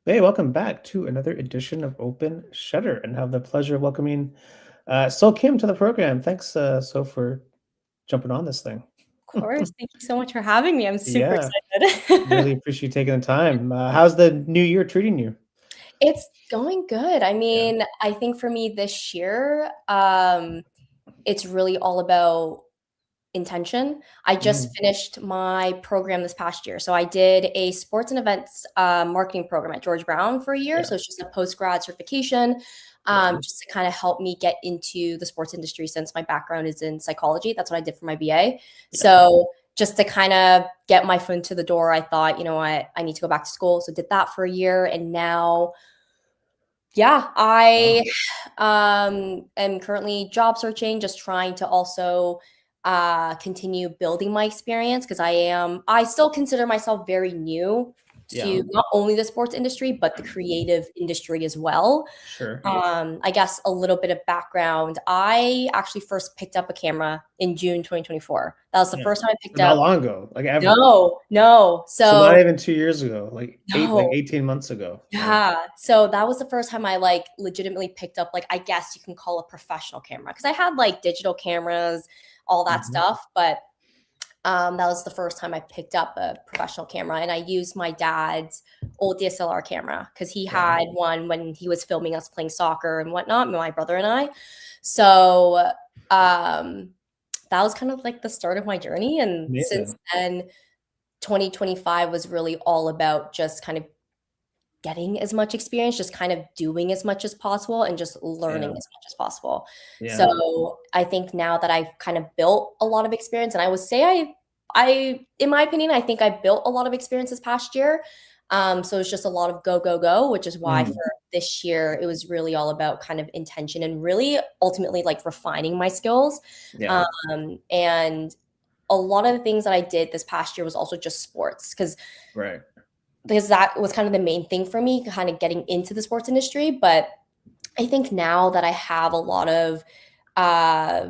Hey, welcome back to another edition of Open Shutter, and have the pleasure of welcoming So Kim to the program. Thanks, So, for jumping on this thing. Of course. Thank you so much for having me. I'm super Yeah, excited. really appreciate you taking the time. How's the new year treating you? It's going good. I Yeah. mean, I think for me this year, it's really all about intention. I just Mm, finished my program this past year. So I did a sports and events marketing program at George Brown for a year. yeah, So it's just a post-grad certification, yeah, just to kind of help me get into the sports industry since my background is in psychology. That's what I did for my BA. yeah. So just to kind of get my foot into the door, I thought, you know what, I need to go back to school. So did that for a year. And now, yeah, I Wow. am currently job searching, just trying to also continue building my experience because I still consider myself very new Yeah, to not only the sports industry, but the creative industry as well. sure. I guess a little bit of background. I actually first picked up a camera in June 2024. That was the Yeah. first time I So picked not up. long ago, like ever. No, no. So not So, even 2 years ago, like no. 18 months ago. Like, Yeah. So that was the first time I like legitimately picked up like I guess you can call a professional camera because I had like digital cameras, all that mhm, stuff, but that was the first time I picked up a professional camera and I used my dad's old DSLR camera because he yeah, had one when he was filming us playing soccer and whatnot, my brother and I. So um that was kind of like the start of my journey. And since amazing. then, 2025 was really all about just kind of getting as much experience, just kind of doing as much as possible and just learning Yeah, as much as possible. yeah, So I think now that I've kind of built a lot of experience, and I would say in my opinion, I think I built a lot of experience this past year. So it's just a lot of go, go, go, which is why for mm, this year, it was really all about kind of intention and really ultimately like refining my skills. yeah, And a lot of the things that I did this past year was also just sports right. because that was kind of the main thing for me, kind of getting into the sports industry. But I think now that I have a lot of uh,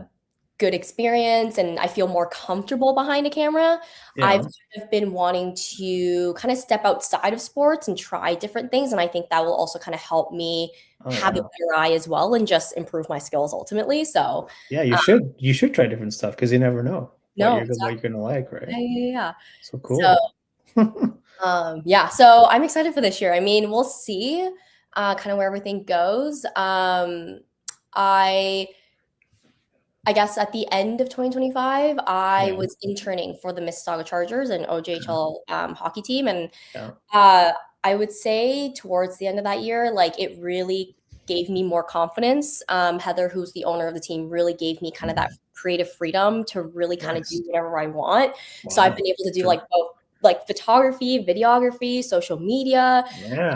good experience and I feel more comfortable behind a camera, I've Yeah. sort of been wanting to kind of step outside of sports and try different things. And I think that will also kind of help me Oh have a yeah. better eye as well and just improve my skills ultimately. So, Yeah, you uh, should. You should try different stuff because you never know no, what exactly. you're gonna like, right? Yeah, yeah, yeah. So So, cool. yeah, so I'm excited for this year. I mean, we'll see kind of where everything goes. I I guess at the end of 2025, I Yeah, was interning for the Mississauga Chargers and okay, OJHL hockey team, and yeah, uh, I would say towards the end of that year, like it really gave me more confidence. Heather, who's the owner of the team, really gave me kind of that creative freedom to really kind of do nice. whatever I want. So I've Wow, been able to do sure. like both like photography, videography, social media, Yeah,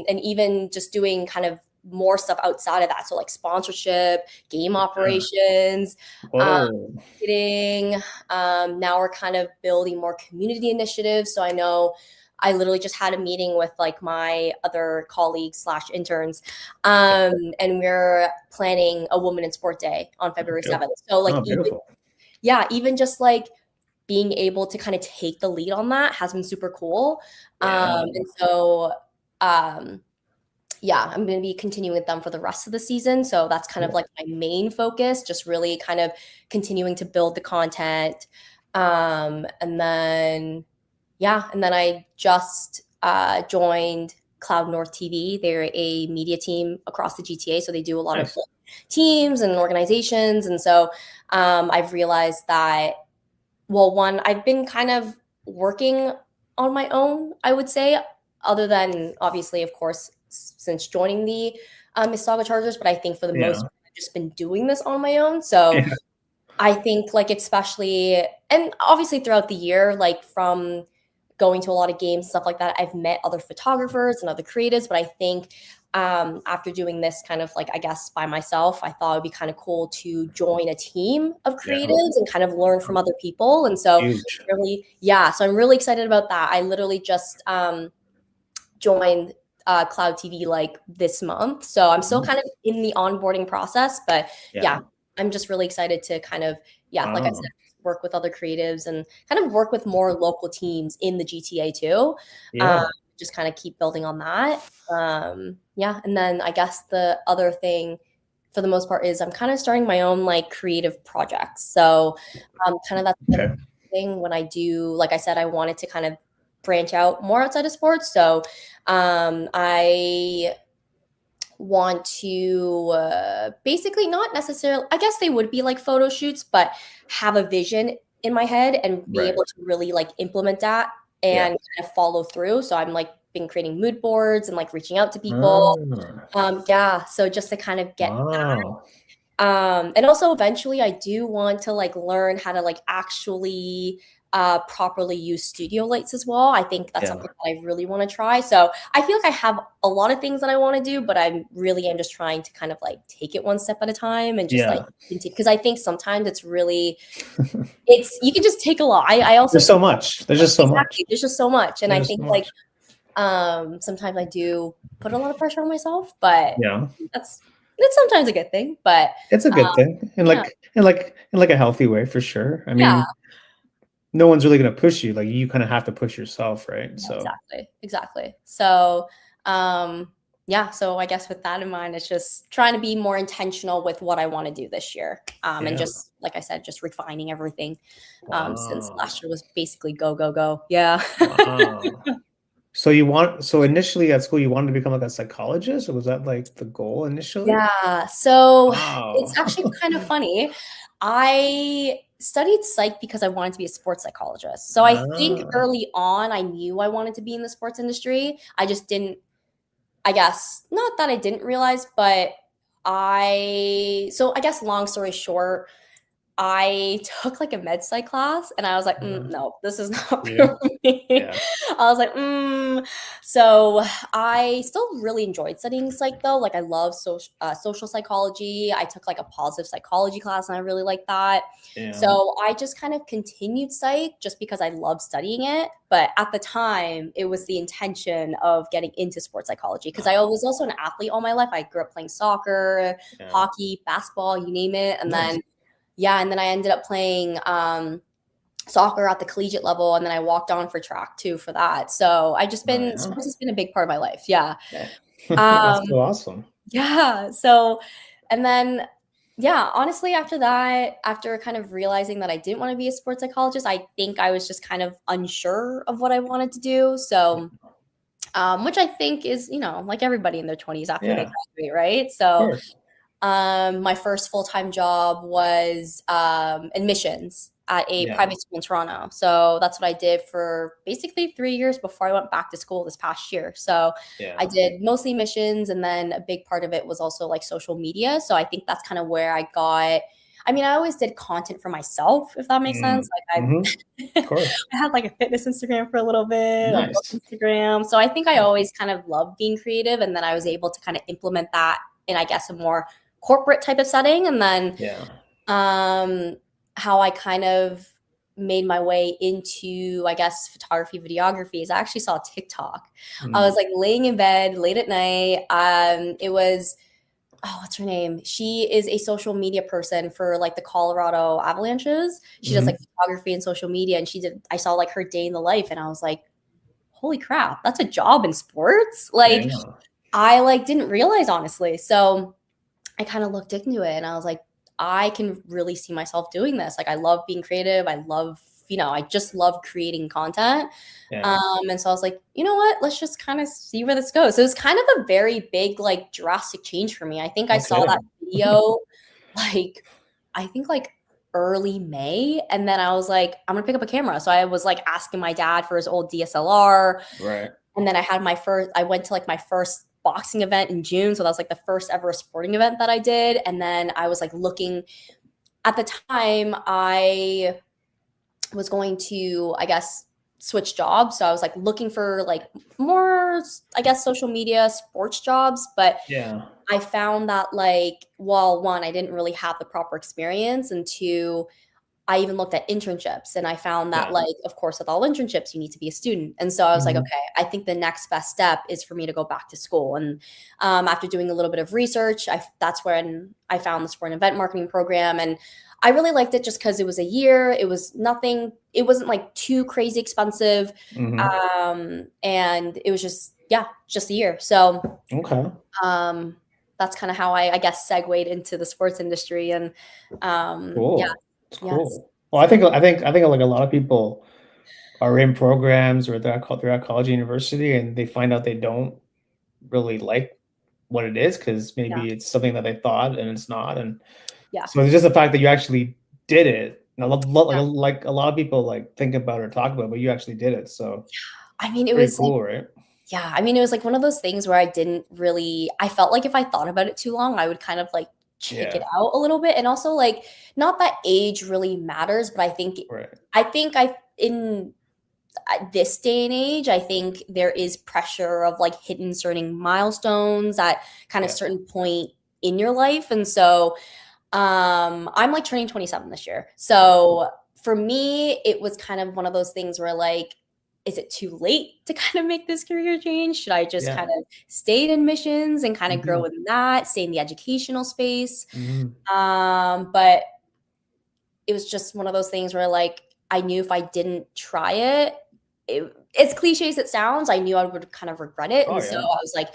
and even just doing kind of more stuff outside of that. So like sponsorship, game yeah. operations, um, Whoa. marketing. Now we're kind of building more community initiatives. So I know I literally just had a meeting with like my other colleagues slash interns, Yeah, and we're planning a Women in Sport Day on February beautiful. 7th. So like Oh, even beautiful. yeah, even just like being able to kind of take the lead on that has been super cool. Yeah, And so um yeah, I'm going to be continuing with them for the rest of the season. So that's kind of cool. like my main focus, just really kind of continuing to build the content. And then, yeah, and then I just joined Cloud North TV. They're a media team across the GTA. So they do a lot of Nice. like, teams and organizations. And so I've realized that, well, one, I've been kind of working on my own, I would say, other than obviously, of course, since joining the Mississauga Chargers. But I think for the most Yeah, part, I've just been doing this on my own. So yeah, I think, like, especially, and obviously throughout the year, like from going to a lot of games, stuff like that, I've met other photographers and other creatives. But I think after doing this kind of like, I guess, by myself, I thought it'd be kind of cool to join a team of yeah. creatives and kind of learn from other people. And so, Huge. really, yeah, so I'm really excited about that. I literally just joined Cloud TV like this month. So I'm still kind Nice. of in the onboarding process, but yeah, Yeah. I'm just really excited to kind of, yeah, like I Wow. said, work with other creatives and kind of work with more local teams in the GTA too. Um, Yeah. just kind of keep building on that. Yeah, and then I guess the other thing for the most part is I'm kind of starting my own like creative projects. So kind of that's been a Okay. thing when I do, like I said, I wanted to kind of branch out more outside of sports. So I want to basically not necessarily, I guess they would be like photo shoots, but have a vision in my head and be Right. able to really like implement that Yeah. and kind of follow through. So I'm like been creating mood boards and like reaching out to people. Ah, Yeah, so just to kind of get wow. and also eventually I do want to like learn how to like actually properly use studio lights as well. I think that's Yeah. something that I really want to try. So I feel like I have a lot of things that I want to do, but I'm really am just trying to kind of like take it one step at a time and just like Yeah. continue because I think sometimes it's really it's you can just take a lot. I also There's so think much. There's just so much. exactly there's just so much. And I There's think so like much. sometimes I do put a lot of pressure on myself, but Yeah. that's it's sometimes a good thing. But It's a good thing in yeah. like a healthy way for sure. I Yeah. mean, no one's really gonna push you. Like you kind of have to push yourself, right? Yeah, So exactly. Exactly. So, yeah, so I guess with that in mind, it's just trying to be more intentional with what I want to do this year. And yeah. just like I said, just refining everything. Since Wow. last year was basically go, go, go. Yeah. Wow. So initially at school you wanted to become like a psychologist, or was that like the goal initially? Yeah. So Wow. it's actually kind of funny. I studied psych because I wanted to be a sports psychologist. So I think Ah, early on I knew I wanted to be in the sports industry. I just didn't I guess, not that I didn't realize, but I guess long story short, I took like a med psych class and I was like, yeah. no, this is not Yeah. for me. Yeah. I was like, So I still really enjoyed studying psych though. Like I love social psychology. I took like a positive psychology class and I really liked that. Yeah. So I just kind of continued psych just because I love studying it. But at the time, it was the intention of getting into sports psychology because I was also an athlete all my life. I grew up playing soccer, Yeah. hockey, basketball, you name it. And Nice. then yeah, and then I ended up playing soccer at the collegiate level, and then I walked on for track too for that. So I just Oh, been yeah. sports has been a big part of my life. Yeah. Yeah. Um, That's so awesome. yeah. So, and then yeah, honestly, after that, after kind of realizing that I didn't want to be a sports psychologist, I think I was just kind of unsure of what I wanted to do. So, which I think is, like everybody in their 20s after they Yeah, of graduate, right? So, course. my first full-time job was admissions at a Yeah. private school in Toronto. So that's what I did for basically 3 years before I went back to school this past year. So I Yeah. did mostly admissions, and then a big part of it was also like social media. So I think that's kind of where I got. I mean, I always did content for myself, if that makes sense. Mm. Like Mhm. I, Of course. I had like a fitness Instagram for a little bit, a book Nice. Instagram. So I think I Nice. always kind of loved being creative, and then I was able to kind of implement that in, I guess, a more corporate type of setting. And then Yeah. um, how I kind of made my way into, I guess, photography, videography is I actually saw a TikTok. I Mm. was like laying in bed late at night. It was, oh, what's her name? She is a social media person for like the Colorado Avalanches. She does like Mhm. photography and social media. And I saw like her day in the life and I was like, holy crap, that's a job in sports. Like Yeah. I like didn't realize honestly. So I kind of looked into it and I was like, I can really see myself doing this. Like, I love being creative. I love, I just love creating content. Yeah. And so I was like, you know what? Let's just kind of see where this goes. So it was kind of a very big, like, drastic change for me. I think I No saw that kidding. video, like, I think like early May. And then I was like, I'm gonna pick up a camera. So I was like asking my dad for his old DSLR. Right. And then I went to like my first boxing event in June. So that was like the first ever sporting event that I did. And then I was like looking at the time, I was going to, I guess, switch jobs. So I was like looking for like more, I guess, social media sports jobs. But Yeah. I found that like, well, one, I didn't really have the proper experience. And two, I even looked at internships and I found that, Yeah. like, of course, with all internships, you need to be a student. And so I was like, Mhm. okay, I think the next best step is for me to go back to school. And after doing a little bit of research, that's when I found the sport and event marketing program. And I really liked it just because it was a year. It was nothing, it wasn't like too crazy expensive. Mhm. And it was just, yeah, just a year. So Okay. um, that's kind of how I guess, segued into the sports industry. And yeah, Cool. It's yes. cool. Well, I think like a lot of people are in programs or they're at college or university and they find out they don't really like what it is because Yeah. maybe it's something that they thought and it's not. And Yeah. so it's just the fact that you actually did it. And Yeah. like a lot of people like think about or talk about, but you actually did it. So I mean, it's it pretty was like, cool, right? yeah, I mean, it was like one of those things where I felt like if I thought about it too long, I would kind of like chick it Yeah. out a little bit. And also, like, not that age really matters, but Right. in this day and age, I think there is pressure of like hitting certain milestones at kind of Yeah. certain point in your life. And so I'm like turning 27 this year. So for me, it was kind of one of those things where like, is it too late to kind of make this career change? Should I just Yeah. kind of stay in admissions and kind of grow Mhm. in that, stay in the educational space? Mhm. But it was just one of those things where like I knew if I didn't try it, as cliche as it sounds, I knew I would kind of regret it. Oh And so yeah. I was like,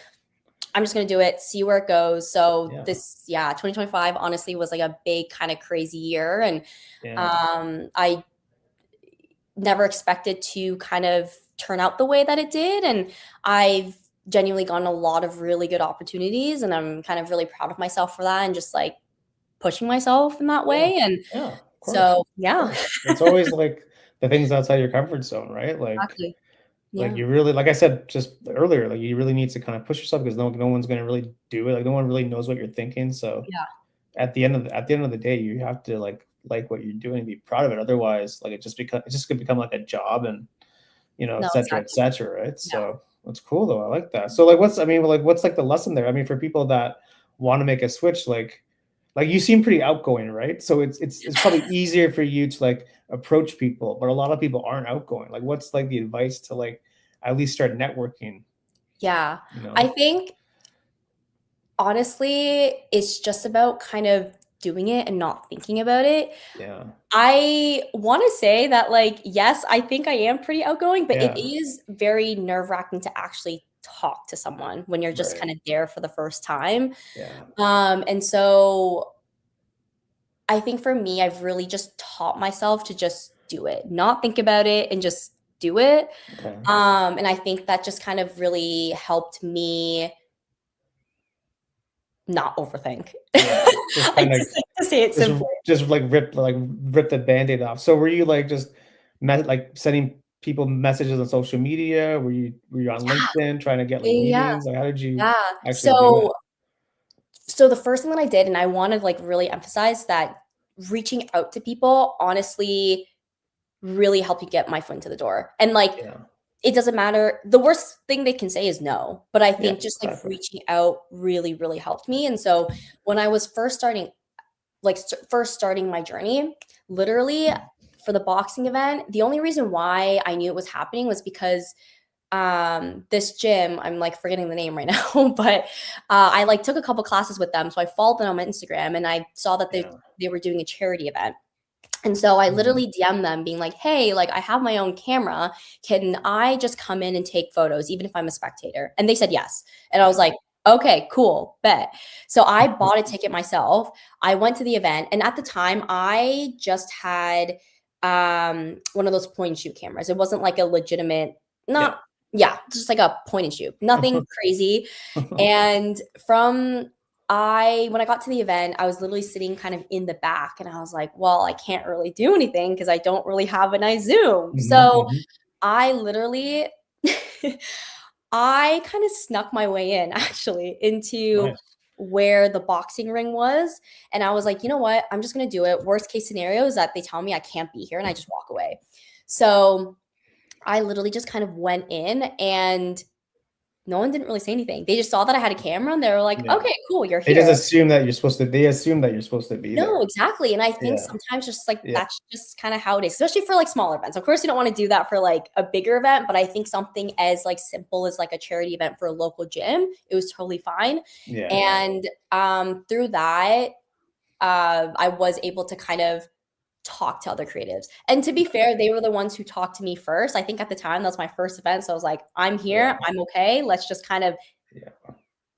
I'm just gonna do it, see where it goes. So Yeah. this, yeah, 2025 honestly was like a big kind of crazy year, and Yeah. I never expected to kind of turn out the way that it did, and I've genuinely gotten a lot of really good opportunities, and I'm kind of really proud of myself for that, and just like pushing myself in that Yeah. way, and Yeah. Of course. so Of yeah, course. It's always like the things outside your comfort zone, right? exactly, Like yeah, you really, like I said just earlier, like you really need to kind of push yourself because no one's gonna really do it. Like no one really knows what you're thinking. So yeah, at the end of the day, you have to like what you're doing and be proud of it. Otherwise, like it just could become like a job and no, et exactly, cetera, right? yeah. So that's cool though. I like that. So like what's like the lesson there? I mean, for people that want to make a switch, like you seem pretty outgoing, right? So it's probably easier for you to like approach people, but a lot of people aren't outgoing. Like what's like the advice to like at least start networking, Yeah. you I know? think honestly, it's just about kind of doing it and not thinking about it. Yeah. I want to say that, like, yes, I think I am pretty outgoing, but it Yeah. is very nerve-wracking to actually talk to someone when you're just Right. kind of there for the first time. Yeah. And so I think for me, I've really just taught myself to just do it, not think about it and just do it. Okay. And I think that just kind of really helped me not overthink. Yeah. Just Like, kind of to say it simply. just like rip the band-aid off. So were you like just like sending people messages on social media? Were you on LinkedIn trying to get like Yeah, meetings? Like how did you yeah. actually do it? So the first thing that I did, and I wanna, like, really emphasize that reaching out to people honestly really helped me get my foot into the door. And, like, Yeah. it doesn't matter, the worst thing they can say is no, but I Yeah, think just, like, exactly. reaching out really, really helped me. And so when I was first starting my journey, literally for the boxing event, the only reason why I knew it was happening was because this gym, I'm like forgetting the name right now, but I like took a couple classes with them. So I followed them on Instagram and I saw that Yeah. they were doing a charity event. And so I Mhm. literally DM'd them being like, "Hey, like I have my own camera. Can I just come in and take photos even if I'm a spectator?" And they said yes. And I was Yeah. like, "Okay, cool, bet." So I bought a ticket myself. I went to the event, and at the time I just had one of those point and shoot cameras. It wasn't like a legitimate, Yeah. not, yeah, just like a point and shoot. Nothing crazy. And when I got to the event, I was literally sitting kind of in the back and I was like, well, I can't really do anything because I don't really have a nice Zoom. Mhm, So mhm. I literally I kind of snuck my way in actually into Nice. where the boxing ring was. And I was like, you know what? I'm just gonna do it. Worst case scenario is that they tell me I can't be here and I just walk away. So I literally just kind of went in and no one didn't really say anything. They just saw that I had a camera and they were like, Yeah. okay, cool, you're They just here. assume that you're supposed to they assume that you're supposed to be No, there. exactly, and I think Yeah. sometimes just, like, Yeah. that's just kinda how it is, especially for, like, smaller events. Of course, you don't wanna do that for, like, a bigger event, but I think something as, like, simple as, like, a charity event for a local gym, it was totally fine, Yeah. and, through that, I was able to kind of talk to other creatives, and to be fair, they were the ones who talked to me first. I think at the time, that was my first event, so I was like, "I'm Yeah. here, I'm okay, let's just kind of Yeah.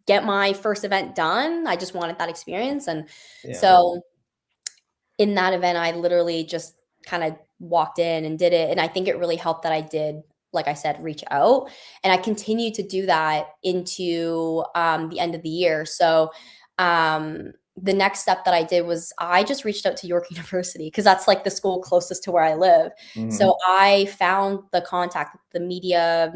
get my first event done." I just wanted that experience, and Yeah. so in that event, I literally just kind of walked in and did it. And I think it really helped that I did, like I said, reach out. And I continued to do that into the end of the year. So the next step that I did was I just reached out to York University because that's like the school closest to where I live. Mhm. So I found the contact, the media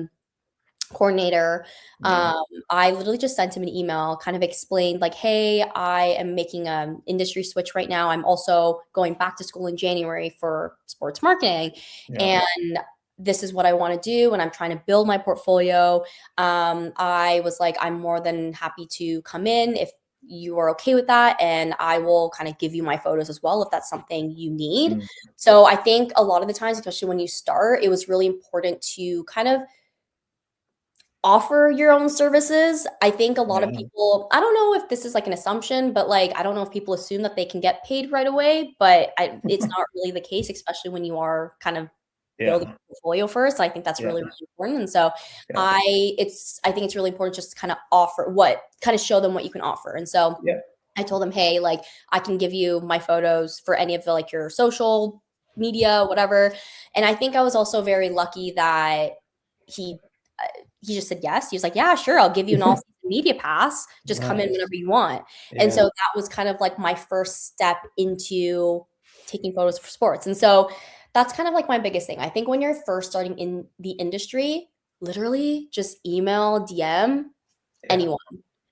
coordinator. Yeah. I literally just sent him an email, kind of explained like, "Hey, I am making an industry switch right now. I'm also going back to school in January for sports marketing, Yeah. and this is what I want to do, and I'm trying to build my portfolio." I was like, "I'm more than happy to come in if you are okay with that, and I will kind of give you my photos as well if that's something you need." Mm. So I think a lot of the times, especially when you start, it was really important to kind of offer your own services. I think a lot of Yeah. people, I don't know if this is like an assumption, but like I don't know if people assume that they can get paid right away, but it's not really the case, especially when you are kind of building Yeah. a portfolio first. I think that's Yeah. really, really important. And so Yeah. I think it's really important just to kind of offer what kind of show them what you can offer. And so Yeah. I told him, "Hey, like I can give you my photos for any of the like your social media, whatever." And I think I was also very lucky that he uh, he just said yes. He was like, "Yeah, sure, I'll give you an all season media pass. Just come in Nice. whenever you want." And so Yeah. that was kind of like my first step into taking photos for sports. And so that's kind of like my biggest thing. I think when you're first starting in the industry, literally just email, DM Yeah. anyone.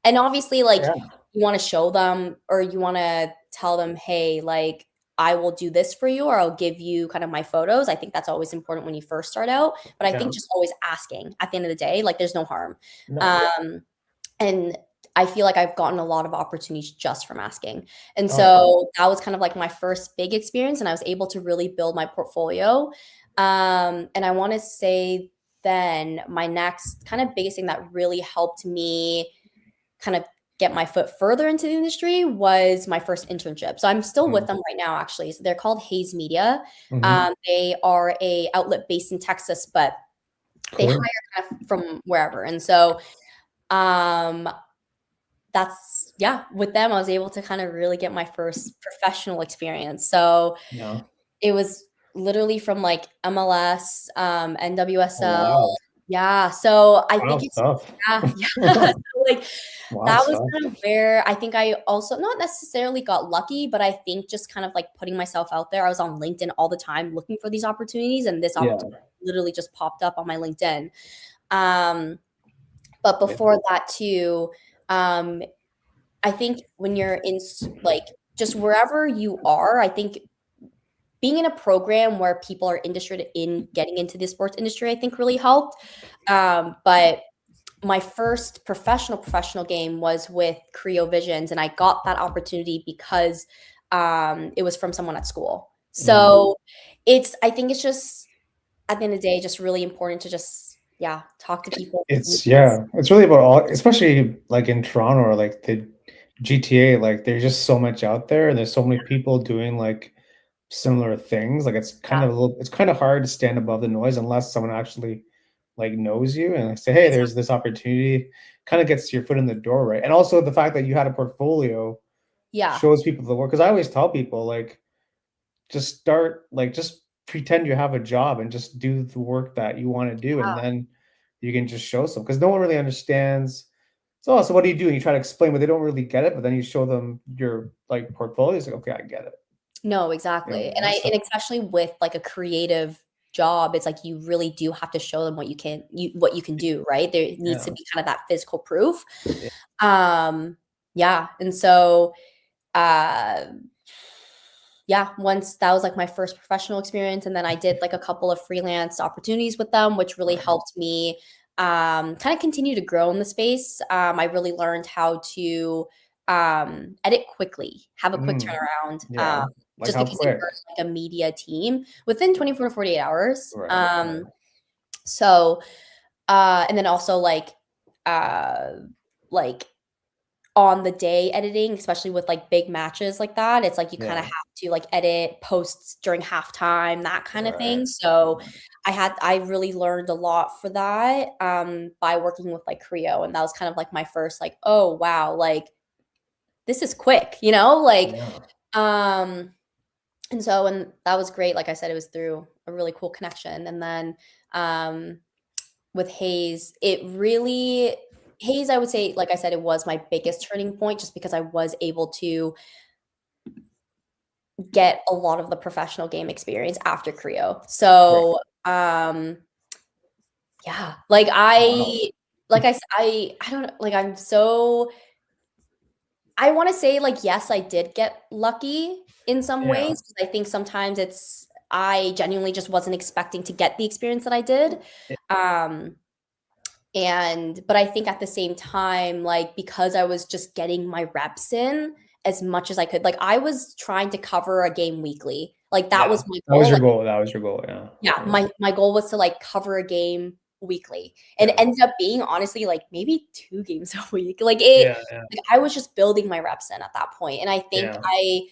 And obviously, like, Yeah. you wanna show them or you wanna tell them, "Hey, like, I will do this for you, or I'll give you kind of my photos." I think that's always important when you first start out, but I Yeah. think just always asking at the end of the day, like, there's no harm. No. Um, and I feel like I've gotten a lot of opportunities just from asking. And Oh, yeah. so that was kind of like my first big experience, and I was able to really build my portfolio. And I wanna say then my next kind of biggest thing that really helped me kind of get my foot further into the industry was my first internship. So I'm still with Mm. them right now, actually. So they're called Hayes Media. Mhm. They are a outlet based in Texas, but they hire Cool. kind of from wherever. And so um, that's yeah, with them, I was able to kind of really get my first professional experience. So Yeah. it was literally from like MLS, Oh, NWSL. wow. Yeah. So I Wow, think it's stuff. yeah, yeah. So like Wow, that was stuff. kind of where I think I also not necessarily got lucky, but I think just kind of like putting myself out there. I was on LinkedIn all the time looking for these opportunities, and this opportunity Yeah. literally just popped up on my LinkedIn. Um, but Yeah. before that too, um, I think when you're in like just wherever you are, I think being in a program where people are interested in getting into the sports industry, I think really helped. But my first professional game was with Creo Visions, and I got that opportunity because it was from someone at school. Mm. So I think it's just at the end of the day, just really important to just yeah talk to people. It's yeah, it's really about all especially, like, in Toronto or, like, the GTA, like, there's just so much out there, and there's so many people doing, like, similar things, like, Yeah, it's kinda hard to stand above the noise unless someone actually, like, knows you and, like, say, "Hey, there's exactly. this opportunity," kinda gets your foot in the door, right? And also the fact that you had a portfolio Yeah, shows people the work. Because I always tell people, like, just start like, just pretend you have a job and just do the work that you wanna do, and then you can just show some. Because no one really understands, "So, so what do you do?" And you try to explain, but they don't really get it, but then you show them your, like, portfolio, it's like, "Okay, I get it." no, You know exactly. what I mean? So And especially with like a creative job, it's like you really do have to show them what you can do, right? There needs to yeah, be kind of that physical proof. yeah, Yeah, and so uh yeah, once that was like my first professional experience, and then I did like a couple of freelance opportunities with them, which really nice. helped me kind of continue to grow in the space. I really learned how to edit quickly, have a quick Mm, turnaround, yeah. Like just how because they quick? were like a media team within 24 to 48 hours. Right. So, and then also uh, like on the day editing, especially with like big matches like that, it's like you kind of Yeah. have to like edit posts during halftime, that kind of Right. thing. So I really learned a lot for that by working with like Creo. And that was kind of like my first like, oh wow, like this is quick, like Yeah. um and that was great. Like I said, it was through a really cool connection. And then um with Hayes, I would say, like I said, it was my biggest turning point just because I was able to get a lot of the professional game experience after Creo. Right. So, yeah, Wow. I don't know, like I want to say like yes, I did get lucky in some Yeah. ways because I think sometimes I genuinely just wasn't expecting to get the experience that I did. Yeah. Um, but I think at the same time, like because I was just getting my reps in as much as I could, like I was trying to cover a game weekly. Like that Yeah. was my That was goal. your Like, goal. That was your goal. Yeah. yeah, Yeah. my goal was to like cover a game weekly. And it Yeah. ended up being honestly like maybe 2 games a week. Yeah. Yeah. Like I was just building my reps in at that point. And I think Yeah. I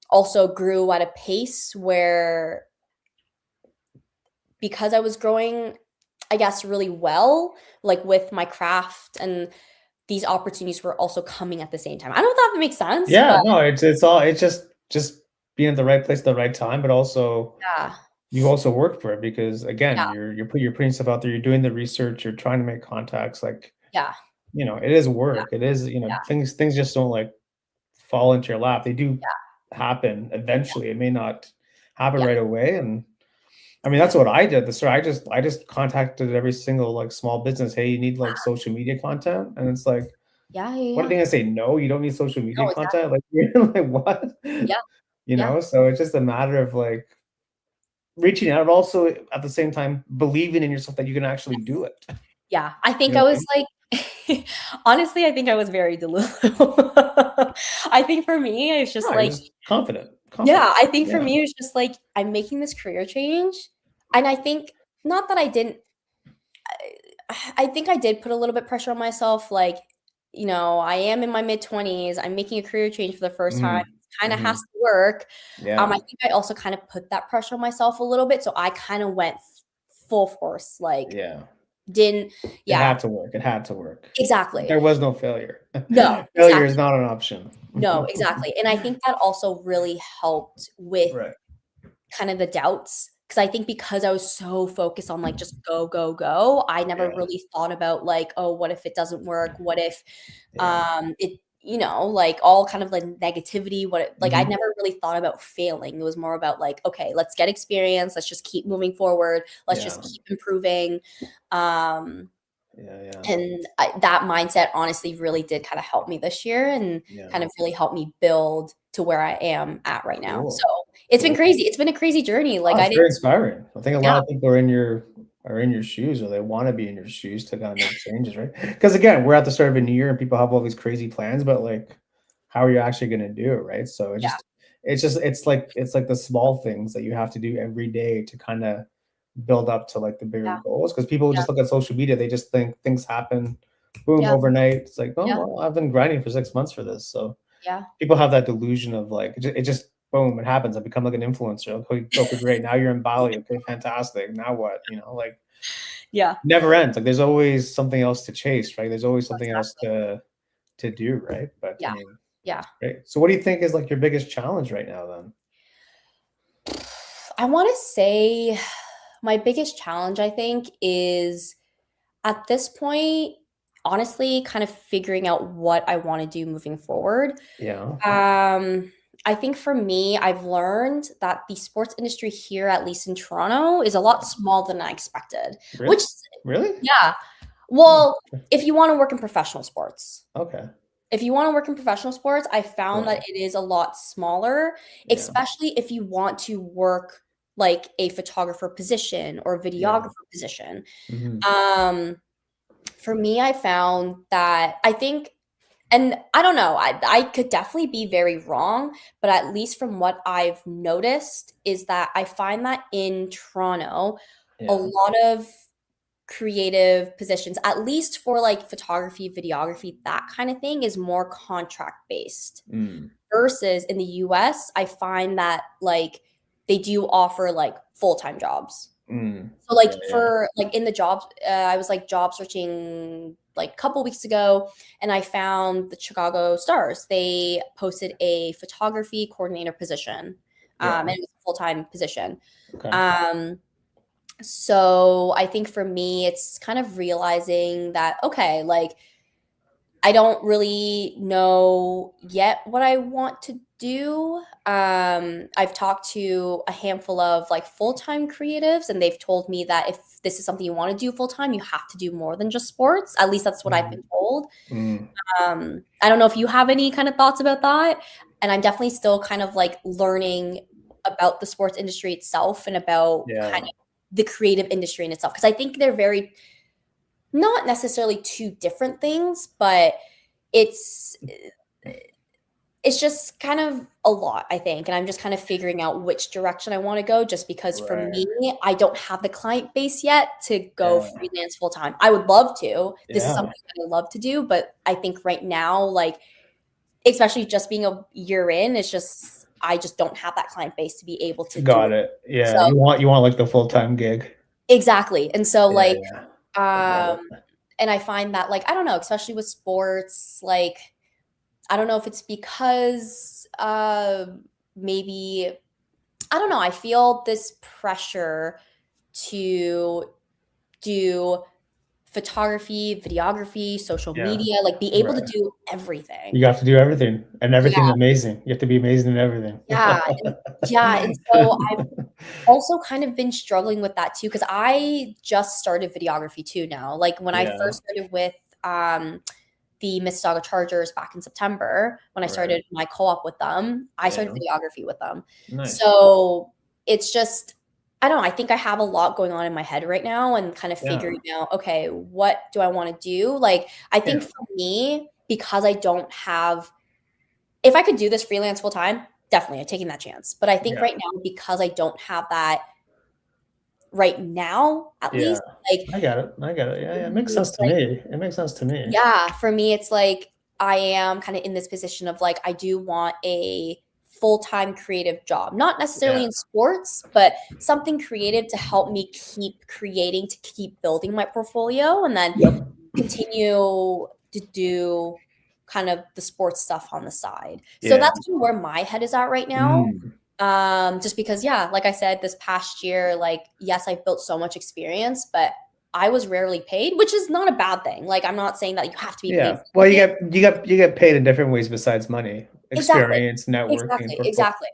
also grew at a pace where because I was growing, I guess, really well, like with my craft and these opportunities were also coming at the same time. I don't know if that makes sense, Yeah. but No, it's all it's just being at the right place at the right time, but also yeah, you also worked for it because again, yeah, you're putting stuff out there, you're doing the research, you're trying to make contacts, like, yeah, it is work. It is, yeah, things just don't like fall into your lap. They do yeah, happen eventually. It may not happen yeah, right away. And I mean, that's what I did. I just contacted every single like small business. Hey, you need like social media content, and it's like, yeah, yeah, what are yeah. they gonna say? No, you don't need social media No, exactly. content. Like, you're like what? Yeah, yeah, So it's just a matter of like reaching out, also at the same time believing in yourself that you can actually do it. yeah. I You think know I what I was mean? like, honestly, I think I was very delusional. I think for me, it's just No, you're like, just confident. yeah, Confident. I think for Yeah. me, it's just like I'm making this career change. And I think not that I didn't I think I did put a little bit pressure on myself, like, I am in my mid-20s, I'm making a career change for the first time, Mhm. it kinda has Mhm. to work. I Yeah. think I also kind of put that pressure on myself a little bit, so I kinda went f full force, like, Yeah. didn't It yeah, had to work. It had to work. exactly. There was no failure. No, Failure is exactly. not an option. No, exactly, and I think that also really helped with Right. kind of the doubts, because I think because I was so focused on, like, just go, go, go, I never Yeah. really thought about, like, "Oh, what if it doesn't work? What if, Yeah. like, all kind of, like, negativity, I Mhm. never really thought about failing. It was more about, like, "Okay, let's get experience, let's just keep moving forward, let's just Yeah. keep improving." Um, Yeah, yeah. and that mindset honestly really did kinda help me this year and Yeah. kind of really helped me build to where I am at right now. So, Cool. it's been Cool. crazy. It's been a crazy journey, like, Oh, I it's very didn't inspiring. I think a yeah, lot of people are in your shoes, or they wanna be in your shoes to kinda make changes, right? Because again, we're at the start of a new year and people have all these crazy plans, but, like, how are you actually gonna do it, right? So yeah, it's like the small things that you have to do every day to kinda build up to, like, the bigger yeah, goals. Because people yeah, just look at social media, they just think things happen, boom, yeah, overnight. It's like, "Oh, yeah, well, I've been grinding for 6 months for this." So yeah. people have that delusion of like it just boom, it happens. I become like an influencer. Okay, great. Now you're in Bali. Okay, fantastic. Now what? Like Yeah. never ends. Like there's always something else to chase, right? There's always No, something else exactly. to do, right? But I Yeah, mean, yeah. right. So what do you think is like your biggest challenge right now then? I wanna say my biggest challenge, I think, is at this point, honestly, kind of figuring out what I wanna do moving forward. Yeah. I think for me, I've learned that the sports industry here, at least in Toronto, is a lot Yeah. smaller than I expected, which Really? Really? yeah. Hmm. Well, if you wanna work in professional sports. Okay. If you wanna work in professional sports, I found Right. that it is a lot smaller, Yeah. especially if you want to work like a photographer position or Yeah. videographer position. Mhm. Um, for me, I found that I think, and I don't know, I could definitely be very wrong, but at least from what I've noticed is that I find that in Toronto, a Yeah. lot of creative positions, at least for like photography, videography, that kind of thing, is more contract based. Mm. Versus in the US, I find that like they do offer like full-time jobs. Mm. So Yeah, like yeah. for like in the jobs, I was like job searching like a couple weeks ago, and I found the Chicago Stars. They posted a photography coordinator position, Yeah. and it was a full-time position. Okay. Um, so I think for me, it's kind of realizing that, okay, like I don't really know yet what I want to do. I've talked to a handful of like full-time creatives, and they've told me that if this is something you want to do full-time, you have to do more than just sports. At least that's what I've Mm. been told. Mm. I don't know if you have any kind of thoughts about that. And I'm definitely still kind of like learning about the sports industry itself and about kind Yeah. of the creative industry in itself. Because I think they're very, not necessarily two different things, but it's it's just kind of a lot, I think, and I'm just kind of figuring out which direction I want to go just because for Right. me, I don't have the client base yet to go Yeah. freelance full time. I would love to. This is Yeah. something that I love to do, but I think right now, like, especially just being a year in, it's just I just don't have that client base to be able to do Got it. it. So Yeah. You want like the full-time gig. exactly. And so Yeah, like, yeah. I get um, it. and I find that like, I don't know, especially with sports, like I don't know if it's because maybe I don't know. I feel this pressure to do photography, videography, social Yeah. media, like be able to Right. do You everything. have to do everything and Yeah, everything amazing. You have to be amazing in everything. yeah, and so I've also kind of been struggling with that too because I just started videography too now. Like when I Yeah. first started with um the Mississauga Chargers back in September when I Right. started my co-op with them. I started Yeah. videography with them. Nice. So it's just, I don't know. I think I have a lot going on in my head right now and kind of Yeah. figuring out, okay, what do I want to do? Like, I think Yeah. for me, because I don't have, if I could do this freelance full time, definitely I'm taking that chance. But I think Yeah. right now, because I don't have that right now, at Yeah. least, like, I got it. I got it. Yeah, yeah. It makes sense to like me. It makes sense to me. yeah, for me, it's like I am kind of in this position of like I do want a full-time creative job, not necessarily Yeah. in sports, but something creative to help me keep creating, to keep building my portfolio, and then Yep. continue to do kind of the sports stuff on the side. So Yeah. that's kind of where my head is at right now. Mm. Just because, yeah, like I said, this past year, like, yes, I've built so much experience, but I was rarely paid, which is not a bad thing. Like, I'm not saying that you have to be paid Yeah. for Well, everything. you get paid in different ways besides money. Exactly. Experience, networking, Exactly. portfolio. Exactly.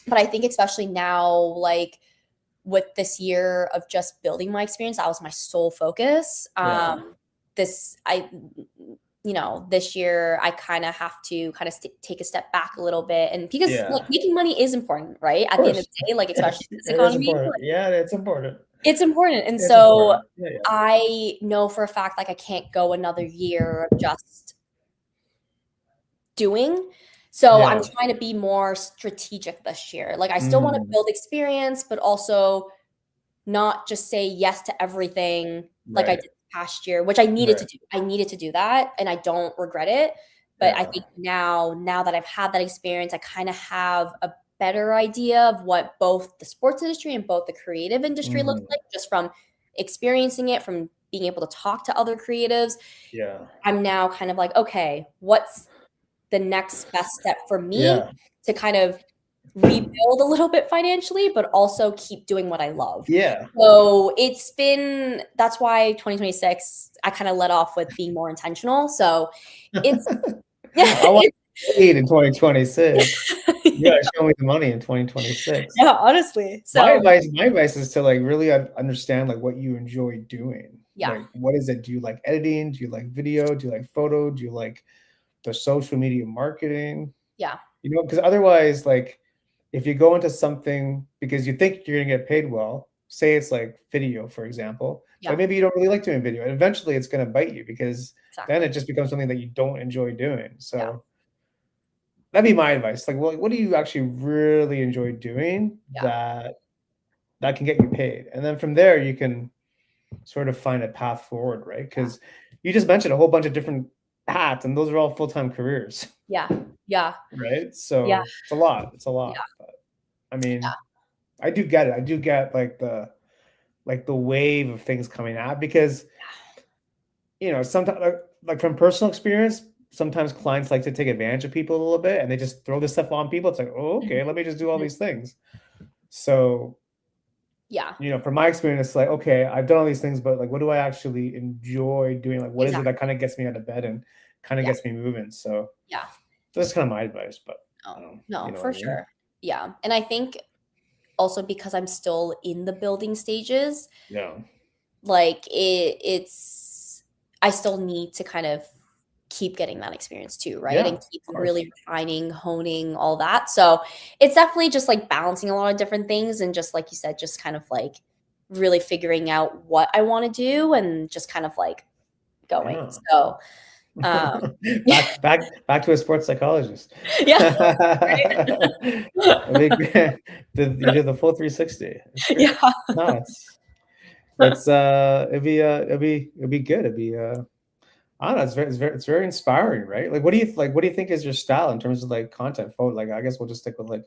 But I think especially now, like with this year of just building my experience, that was my sole focus. Yeah. This I this year I kind of have to kind of take a step back a little bit, and because Yeah. like making money is important, right? Of At the end of course. the day, like especially in this It is economy, important. like, Yeah, it's important. it's important. And It's so important. Yeah, yeah. I know for a fact like I can't go another year of just doing. So I'm Yeah. trying to be more strategic this year. Like I still want to Mm. build experience, but also not just say yes to everything like I Right. did past year, which I needed to Right. do. I needed to do that and I don't regret it. But I Yeah. think now that I've had that experience, I kind of have a better idea of what both the sports industry and both the creative industry looks Mhm. like just from experiencing it, from being able to talk to other creatives. Yeah. I'm now kind of like, okay, what's the next best step for me Yeah. to kind of rebuild a little bit financially, but also keep doing what I love. Yeah. So that's why 2026, I kind of let off with being more intentional. So it's, yeah, I want paid in 2026. You gotta yeah, show me the money in 2026. yeah, honestly. So My advice is to, like, really understand, like, what you enjoy doing. yeah, Like, what is it? Do you like editing? Do you like video? Do you like photo? Do you like the social media marketing? yeah, You know, because otherwise, like, if you go into something because you think you're gonna get paid well, say it's like video, for example, but Yeah, maybe you don't really like doing video, and eventually it's gonna bite you because then exactly. it just becomes something that you don't enjoy doing. Yeah, So that'd be my advice. Like, what do you actually really enjoy doing yeah, that can get you paid? And then from there, you can sort of find a path forward, right? yeah, Because you just mentioned a whole bunch of different hats, and those are all full-time careers, yeah, yeah, right? yeah, So it's a lot. It's a yeah, lot. But I yeah, mean, I do get it. I do get like the wave of things coming out because sometimes like from personal experience, sometimes clients like to take advantage of people a little bit and they just throw this stuff on people. It's like, oh, mhm, okay, let me just do all mhm, these things. So, yeah, from my experience, it's like, okay, I've done all these things, but like, what do I actually enjoy doing? Like, what is it that exactly. kind of gets me out of bed and kind of Yeah, gets me moving? So yeah. that's kind of my advice, but No, you no, know what for I mean? sure. Yeah, and I think also because I'm still in the building stages, Yeah. like it's I still need to kind of keep getting that experience too, right? Yeah, And of keep course. really refining, honing all that. So it's definitely just like balancing a lot of different things and just like you said, just kind of like really figuring out what I want to do and just kind of like going. Yeah. So Back to a sports psychologist. yeah, I mean, you did the full 360. It's great. yeah. No, it'd be good. It'd be I don't know. It's very inspiring, right? Like, what do you think is your style in terms of like content photo? Like, I guess we'll just stick with like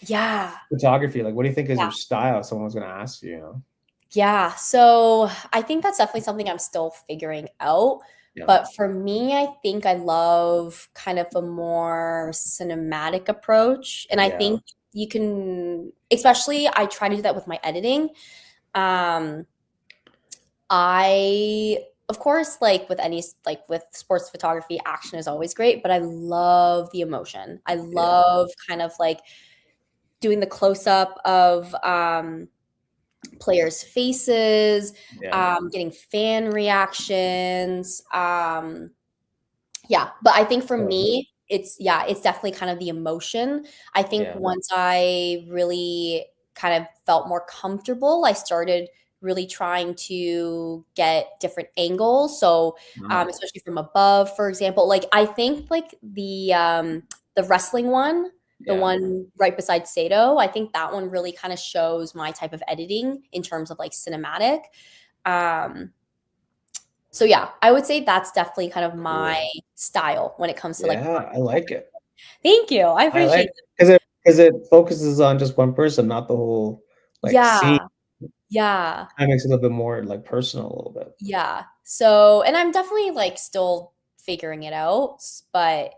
Yeah. photography. Like, what do you think is Yeah. your style? If someone was going to ask you, Yeah. So I think that's definitely something I'm still figuring out. Yeah. But for me, I think I love kind of a more cinematic approach. And I Yeah. think you can, especially, I try to do that with my editing. Um, of course, like with like with sports photography, action is always great, but I love the emotion. I Yeah. love kind of like doing the close up of, players' faces, Yeah. getting fan reactions. Yeah, but I think for So, me, it's definitely kind of the emotion. I think yeah. once I really kind of felt more comfortable, I started really trying to get different angles. So, Mm. especially from above, for example, like I think like the wrestling one, the Yeah. one right beside Sato, I think that one really kind of shows my type of editing in terms of like cinematic. Um, so yeah, I would say that's definitely kind of my Cool. style when it comes to like Yeah. I like it. thank you. I I like appreciate it. because it focuses on just one person, not the whole like scene. Yeah. Yeah. That makes it a little bit more like personal a little bit. Yeah. So, and I'm definitely like still figuring it out, but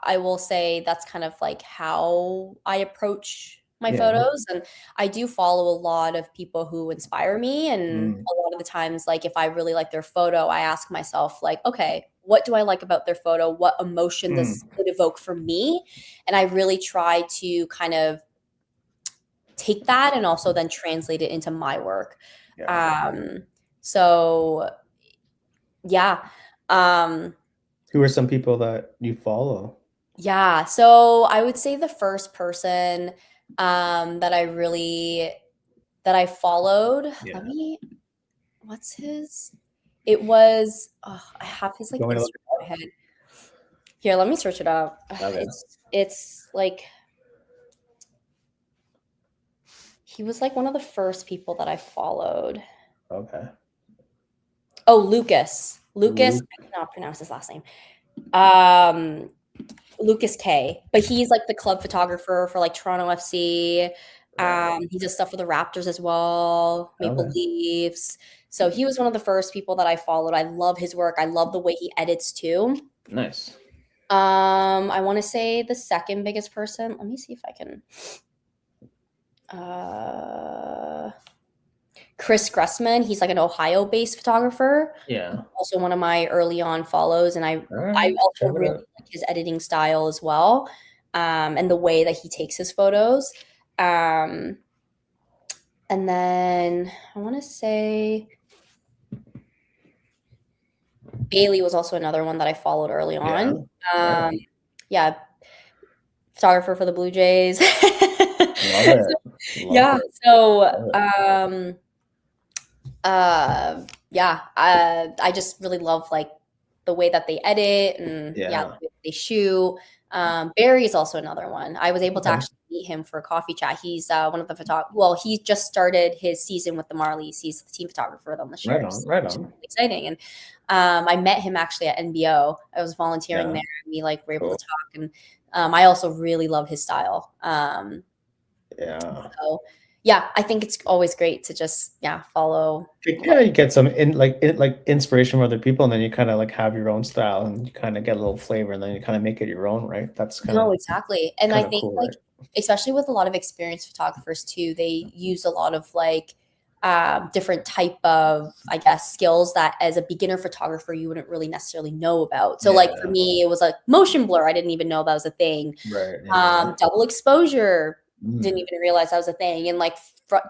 I will say that's kind of like how I approach my Yeah. photos. And I do follow a lot of people who inspire me. And Mm. a lot of the times, like if I really like their photo, I ask myself, like, okay, what do I like about their photo? What emotion does Mm. it evoke for me? And I really try to kind of take that and also then translate it into my work. Yeah. Um, so yeah. Um, Who are some people that you follow? Yeah, so I would say the first person, that I really that I followed, let Yeah. me what's his? It was I have his, like, You want me to Instagram look in my head. Here, let me search it up. okay. It's, like he was, like, one of the first people that I followed. Okay. Oh, Lucas. Lucas, Luke. I cannot pronounce his last name. Um, Lucas K. But he's like the club photographer for like Toronto FC. Right. He does stuff for the Raptors as well, Maple Okay. Leafs. So he was one of the first people that I followed. I love his work. I love the way he edits too. Nice. I want to say the second biggest person. Let me see if I can. Uh, Chris Gressman. He's like an Ohio-based photographer. Yeah. Also one of my early on follows, and All I right. also Check it really out. like his editing style as well, and the way that he takes his photos. Um, and then I want to say Bailey was also another one that I followed early Yeah. on. Right Um, on. yeah, photographer for the Blue Jays. Love it. Love Yeah. it. So, Love it. yeah, I just really love like the way that they edit and yeah, the Yeah. way that they shoot. Barry is also another one. I was able to Okay. actually meet him for a coffee chat. He's one of the well, he just started his season with the Marlies. He's the team photographer for them this Right year, on. so, Right which is on. really exciting. And I met him actually at NBO. I was volunteering Yeah. there, and we like were able to Cool. talk. And I also really love his style. Yeah. So yeah, I think it's always great to just follow. Yeah, you get some like inspiration from other people, and then you kind of like have your own style, and you kind of get a little flavor, and then you kind of make it your own, right? That's No, exactly. And I kind of think cool, like right? especially with a lot of experienced photographers too, they use a lot of like different type of I guess skills that as a beginner photographer you wouldn't really necessarily know about. So like for Yeah. me, it was like motion blur. I didn't even know that was a thing. Right. Yeah. Double exposure, didn't Mm. even realize that was a thing. And like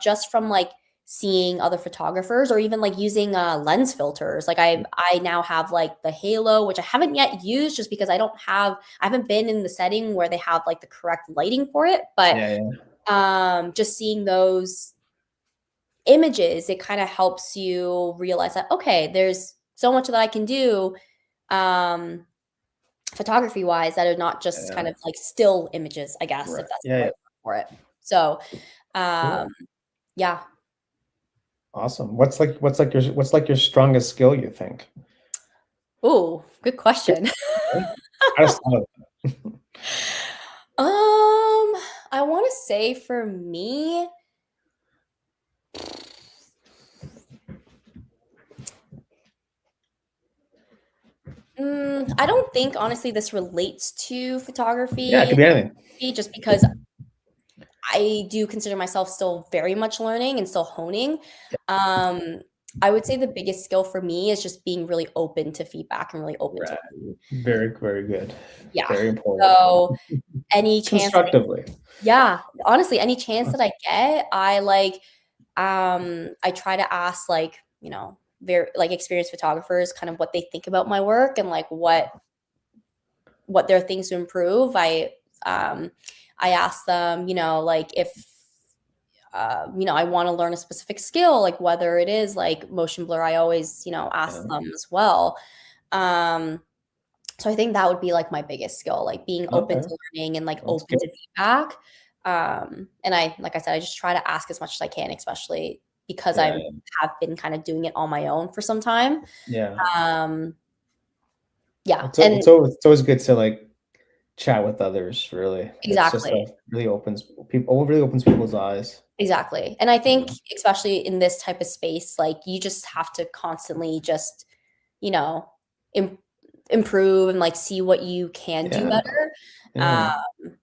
just from like seeing other photographers or even like using lens filters, like I now have like the halo, which I haven't yet used just because I haven't been in the setting where they have like the correct lighting for it. But Yeah. Yeah. just seeing those images, it kind of helps you realize that okay, there's so much that I can do um photography wise that are not just Yeah. kind of like still images, I guess, if Right. that's the Yeah. right Yeah. word for it. So, Cool. um, yeah. Awesome. What's like your strongest skill, you think? Ooh, good question. I just thought of that. I want to say for me, I don't think honestly this relates to Yeah, it photography could be anything. just because I do consider myself still very much learning and still honing. Um, I would say the biggest skill for me is just being really open to feedback and really open to Right. learning. Very, very good. Yeah. Very important. So any chance that Constructively. yeah, honestly, any chance that I get, I like I try to ask like, very like experienced photographers kind of what they think about my work and like what their things to improve. Um I ask them, like if I want to learn a specific skill, like whether it is like motion blur, I always, ask Yeah. them as well. Um, so I think that would be like my biggest skill, like being open Okay. to learning and like That's open good. to feedback. And like I said, I just try to ask as much as I can, especially because I Yeah. have been kind of doing it on my own for some time. Yeah. Um, yeah, and It's always good to like chat with others, really. It's just exactly. really opens people's eyes. Exactly. And I think Yeah. especially in this type of space, like you just have to constantly just, you know, im improve and like see what you can do Yeah. better. Yeah. Um,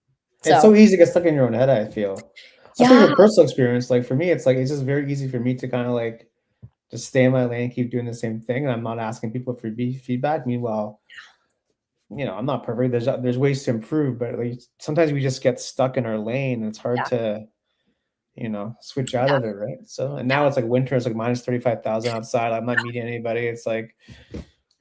It's so so easy to get stuck in your own head, I feel. I'll speak yeah, from personal experience. Like for me, it's like it's just very easy for me to kind of like just stay in my lane, keep doing the same thing, and I'm not asking people for feedback. Meanwhile, I'm not perfect. There's ways to improve, but like sometimes we just get stuck in our lane, and it's hard yeah, to switch out yeah, of it, right? So, and now yeah, it's like winter, it's like minus 35,000 outside. I'm not meeting anybody. It's like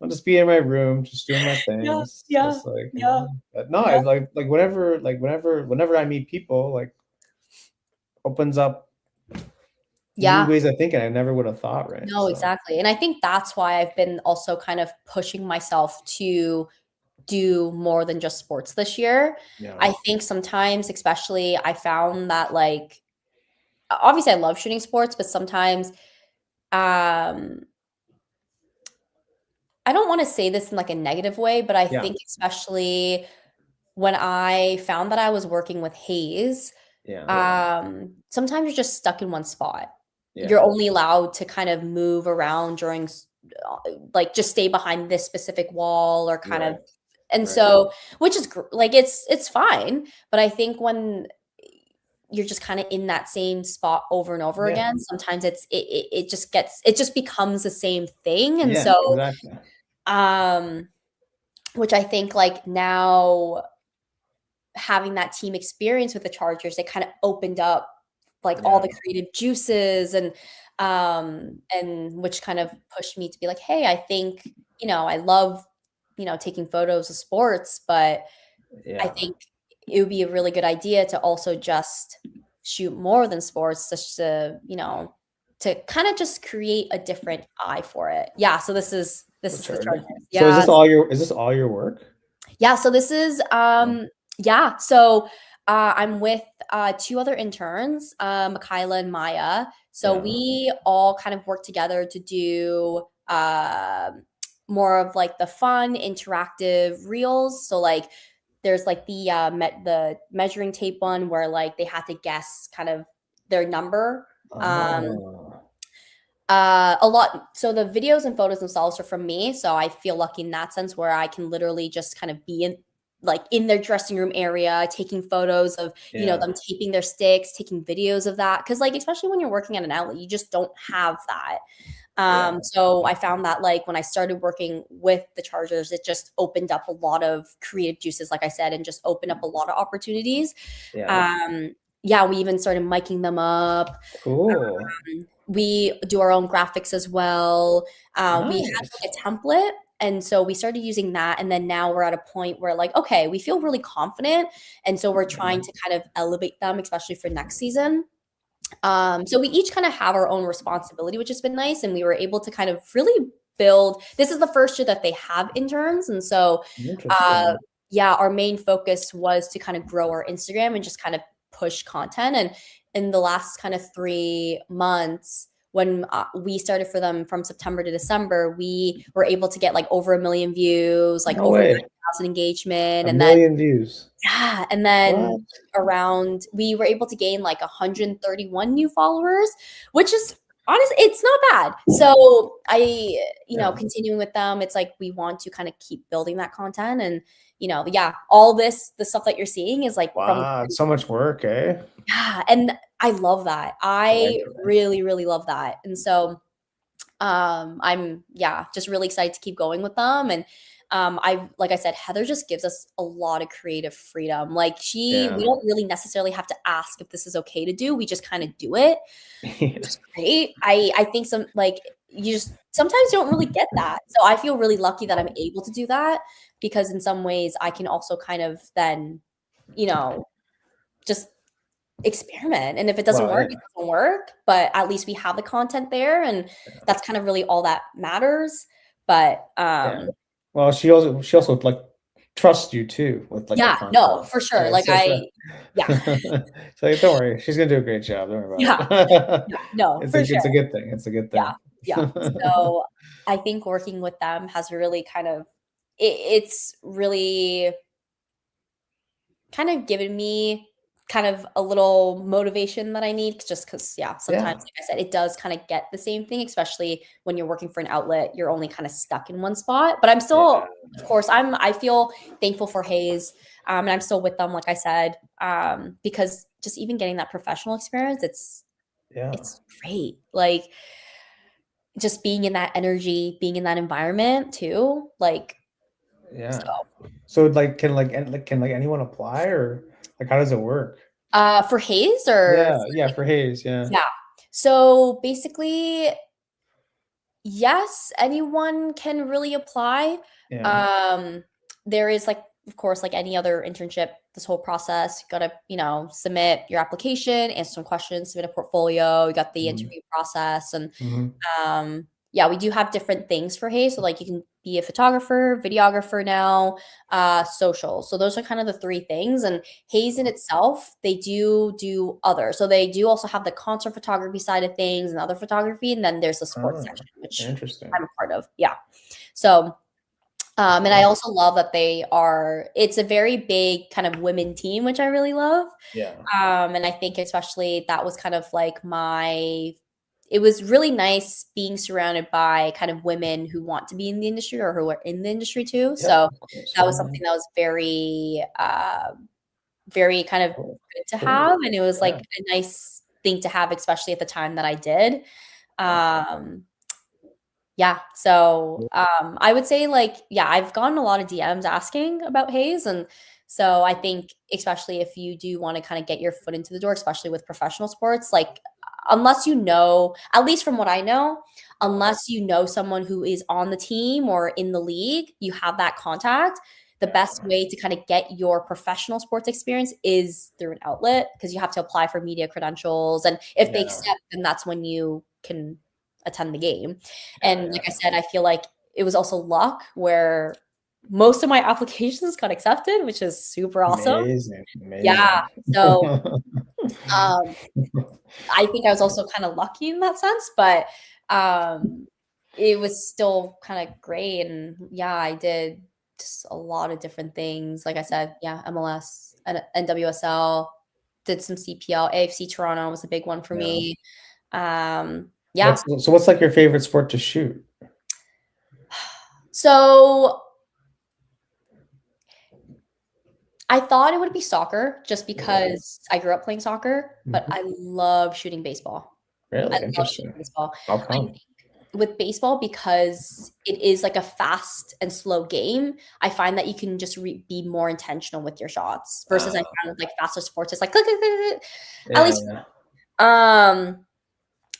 I'll just be in my room, just doing my yeah, things. yeah, Just like, yeah, but no, yeah, I whenever I meet people, like opens up new yeah. ways of thinking I never would have thought, right? No, So exactly. And I think that's why I've been also kind of pushing myself to do more than just sports this year. yeah, I think sometimes, especially, I found that like obviously I love shooting sports, but sometimes um I don't want to say this in like a negative way, but I yeah, think especially when I found that I was working with haze, yeah, sometimes you're just stuck in one spot. You're yeah. only allowed to kind of move around during like just stay behind this specific wall or kind of Right, and right. so which is like it's fine, but I think when you're just kind of in that same spot over and over Yeah, again, sometimes it just becomes the same thing. And yeah, so exactly. um which I think like now having that team experience with the Chargers, it kind of opened up like all Yeah, the creative juices and which kind of pushed me to be like, hey, I think, I love, taking photos of sports, but I yeah, think it would be a really good idea to also just shoot more than sports, just to, to kind of just create a different eye for it. Yeah. So this The is the Chargers. Chargers. So Yeah. is this all your work? Yeah, so this is Oh, yeah, so I'm with two other interns, Michaela and Maya. So yeah. we all kind of work together to do more of like the fun interactive reels. So like there's like the measuring tape one where like they had to guess kind of their number. Um Oh, a lot. So the videos and photos themselves are from me. So I feel lucky in that sense where I can literally just kind of be in like in their dressing room area, taking photos of, yeah. them taping their sticks, taking videos of that. Cause like, especially when you're working at an outlet, you just don't have that. Yeah. So I found that like when I started working with the Chargers, it just opened up a lot of creative juices, like I said, and just opened up a lot of opportunities. Yeah. Um, yeah, we even started miking them up. Cool. We do our own graphics as well. We had Nice. like a template. And so we started using that. And then now we're at a point where, like, okay, we feel really confident. And so we're trying Yeah. to kind of elevate them, especially for next season. So we each kind of have our own responsibility, which has been nice. And we were able to kind of really build. This is the first year that they have interns. And so, uh, Interesting. yeah, our main focus was to kind of grow our Instagram and just kind of push content. And in the last kind of 3 months, when we started for them from September to December, we were able to get like over 1 million views, like No over way. 9,000 engagement. A And then, million views. yeah, and then What? around we were able to gain like 131 new followers, which is honestly it's not bad. So I, Yeah. continuing with them, it's like we want to kind of keep building that content and yeah, all the stuff that you're seeing is like from Wow. It's so much work, eh? yeah, and I love that. I like I it. really, really love that. And so I'm yeah, just really excited to keep going with them. And I like I said, Heather just gives us a lot of creative freedom. Like we Yeah. don't really necessarily have to ask if this is okay to do. We just kind of do it, which Yeah. is great. I think some like you just sometimes don't really get that. So I feel really lucky that I'm able to do that because in some ways I can also kind of then, you know, just experiment. And if it doesn't Well, work, yeah. it doesn't work. But at least we have the content there, and that's kind of really all that matters. But Yeah. Well, she also like trusts you too with like the yeah, no, content. for sure. Yeah, Like yeah, so like, don't worry, she's gonna do a great job. Don't worry yeah, about it. yeah, no, for sure. It's a good thing. It's a good Yeah, thing. yeah. So I think working with them has really kind of it's really kind of given me kind of a little motivation that I need just because, yeah, sometimes, Yeah. like I said, it does kind of get the same thing, especially when you're working for an outlet, you're only kind of stuck in one spot. But I'm Yeah. still, of course, I feel thankful for Hayes. And I'm still with them, like I said, because just even getting that professional experience, Yeah. it's great. Like just being in that energy, being in that environment too. Like Yeah. so So can like anyone apply or like how does it work? for Hayes or Yeah, yeah, for Hayes, yeah. yeah. So basically, yes, anyone can really apply. Yeah. Um, there is like, of course, like any other internship, this whole process, you gotta, submit your application, answer some questions, submit a portfolio, you got the Mhm. interview process, and Mhm. yeah, we do have different things for Hayes. So like you can be a photographer, videographer now, social. So those are kind of the three things. And Hayes in itself, they do other. So they do also have the concert photography side of things and other photography. And then there's the sports Oh, section, which interesting. I'm a part of. Yeah. So and I Wow. also love that it's a very big kind of women team, which I really love. Yeah. And I think especially that was kind of like it was really nice being surrounded by kind of women who want to be in the industry or who are in the industry too. Yeah, So of course. that Yeah, was yeah. something that was very, very kind of Cool. good to Cool. have. And it was Yeah. like a nice thing to have, especially at the time that I did. Um, yeah. So, I would say like, yeah, I've gotten a lot of DMs asking about Hayes. And so I think, especially if you do want to kind of get your foot into the door, especially with professional sports, like unless you know, at least from what I know, unless you know someone who is on the team or in the league, you have that contact, the best way to kind of get your professional sports experience is through an outlet, because you have to apply for media credentials. And if they accept, then that's when you can attend the game. And like I said, I feel like it was also luck where most of my applications got accepted, which is super awesome. Amazing. Yeah. So I think I was also kind of lucky in that sense, but it was still kind of great. And yeah, I did just a lot of different things. Like I said, yeah, MLS and NWSL, did some CPL, AFC Toronto was a big one for me. Yeah. So what's like your favorite sport to shoot? So I thought it would be soccer just because I grew up playing soccer, but I love shooting baseball. Really? I love Interesting. shooting baseball. How come? With baseball, because it is like a fast and slow game, I find that you can just be more intentional with your shots versus I find with like faster sports, it's like click, click, click, click. At least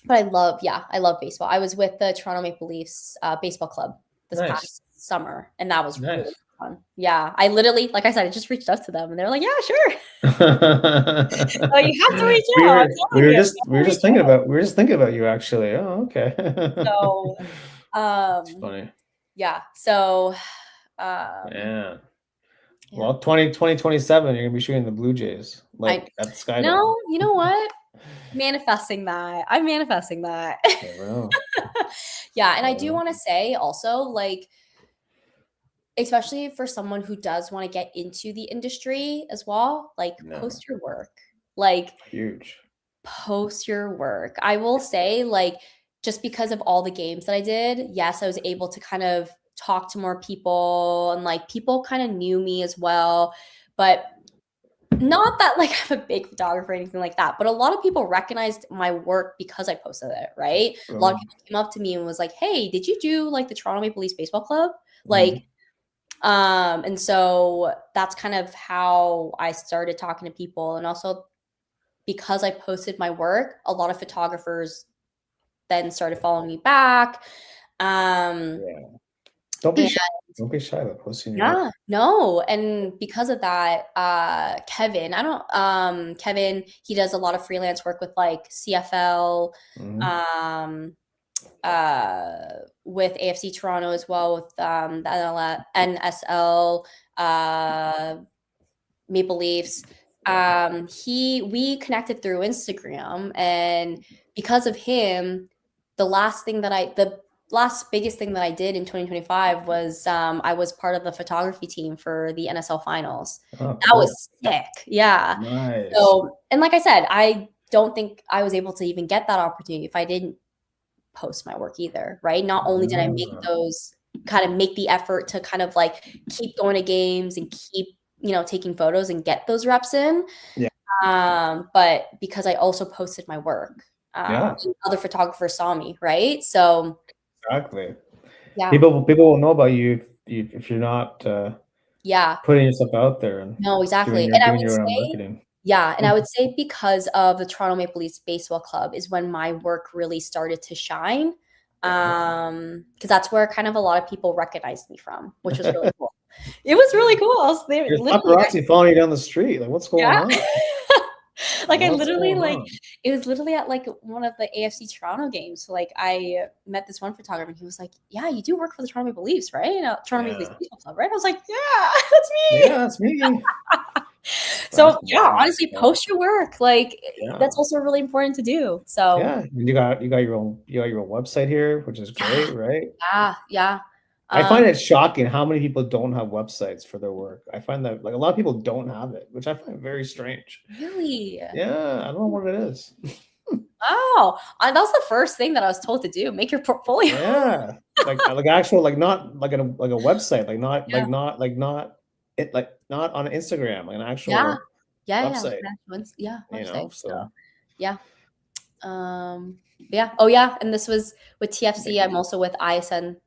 but I love baseball. I was with the Toronto Maple Leafs baseball club this past summer, and that was really fun. Yeah, I literally, like I said, I just reached out to them, and they were like, "Yeah, sure." Oh, you have to reach out. We were just thinking about you actually. Oh, okay. So, it's funny. Yeah. So, yeah. Well, 2027, you're gonna be shooting the Blue Jays, like at the Sky. No, you know what? Manifesting that. I'm manifesting that. Yeah, and I do want to say also, like, especially for someone who does want to get into the industry as well, like post your work. Like, huge. Post your work. I will say, like, just because of all the games that I did, yes, I was able to kind of talk to more people, and like people kind of knew me as well. But not that like I'm a big photographer or anything like that, but a lot of people recognized my work because I posted it, right? A lot of people came up to me and was like, "Hey, did you do like the Toronto Maple Leafs baseball club?" Like, and so that's kind of how I started talking to people. And also because I posted my work, a lot of photographers then started following me back. Don't be shy about posting your work. No. And because of that, Kevin, he does a lot of freelance work with like CFL, with AFC Toronto as well, with the NSL, Maple Leafs. We connected through Instagram, and because of him, the last biggest thing that I did in 2025 was I was part of the photography team for the NSL finals. That was sick. Yeah. Nice. So, and like I said, I don't think I was able to even get that opportunity if I didn't post my work either, right? Not only did I make the effort to kind of like keep going to games and keep, taking photos and get those reps in. But because I also posted my work, other photographers saw me, right? So exactly. Yeah. People will know about you if you're not putting yourself out there and exactly. doing your own marketing. Yeah, and I would say because of the Toronto Maple Leafs baseball club is when my work really started to shine. Because that's where kind of a lot of people recognized me from, which was really cool. It was really cool. There's paparazzi following you down the street. Like, what's going on? Like it was literally at like one of the AFC Toronto games. So, like I met this one photographer and he was like, "Yeah, you do work for the Toronto Maple Leafs, right? Toronto Maple Leafs baseball club, right?" I was like, "Yeah, that's me." Yeah, that's me. So honestly, post your work. Like that's also really important to do. So you got your own website here, which is great, right? Yeah. I find it shocking how many people don't have websites for their work. I find that like a lot of people don't have it, which I find very strange. Really? Yeah, I don't know what it is. Oh, that was the first thing that I was told to do. Make your portfolio. Yeah, like actual, like not like a website, like not on Instagram, like an actual website. Yeah. So yeah. Oh yeah, and this was with TFC. I'm also with ISN.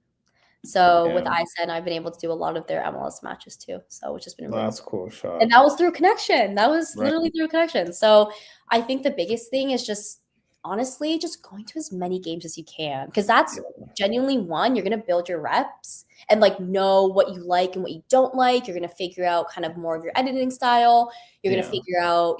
So with ISN, I've been able to do a lot of their MLS matches too. So which has been really that's cool. Shot. And that was through connection. That was literally through connection. So I think the biggest thing is just honestly, just going to as many games as you can, because that's Yeah. genuinely one, you're gonna build your reps and like know what you like and what you don't like. You're gonna figure out kind of more of your editing style. You're gonna Yeah. figure out,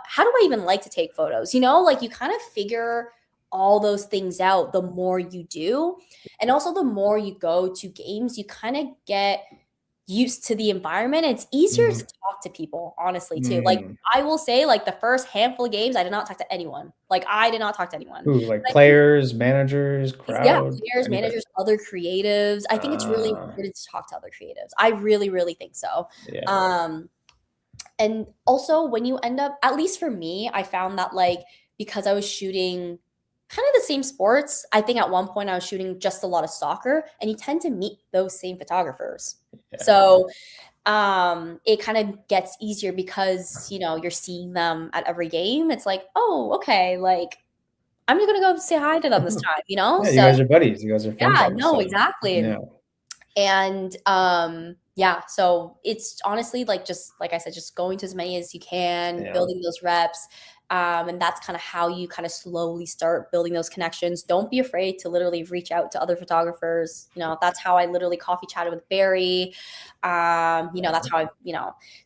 how do I even like to take photos? Like you kind of figure all those things out the more you do. And also the more you go to games, you kind of get used to the environment. It's easier to Mm. talk to people, honestly, too. Like Mm. I will say, like the first handful of games, I did not talk to anyone. Like I did not talk to anyone. Who, like But I think, players, managers, yeah, crowd, players, anybody? managers, other creatives. I think it's really Ah, important to talk to other creatives. I really, really think so. yeah. Um, and also when you end up, at least for me, I found that like because I was shooting kind of the same sports, I think at one point I was shooting just a lot of soccer, and you tend to meet those same photographers. Yeah. So it kind of gets easier because you're seeing them at every game. It's like, oh, okay, like I'm just gonna go say hi to them this time, Yeah, you so guys are buddies. You guys are friends yeah, all of a no, sudden. exactly. Yeah. And yeah, so it's honestly like, just like I said, just going to as many as you can, Yeah. building those reps. And that's kind of how you kind of slowly start building those connections. Don't be afraid to literally reach out to other photographers. That's how I literally coffee chatted with Barry. That's how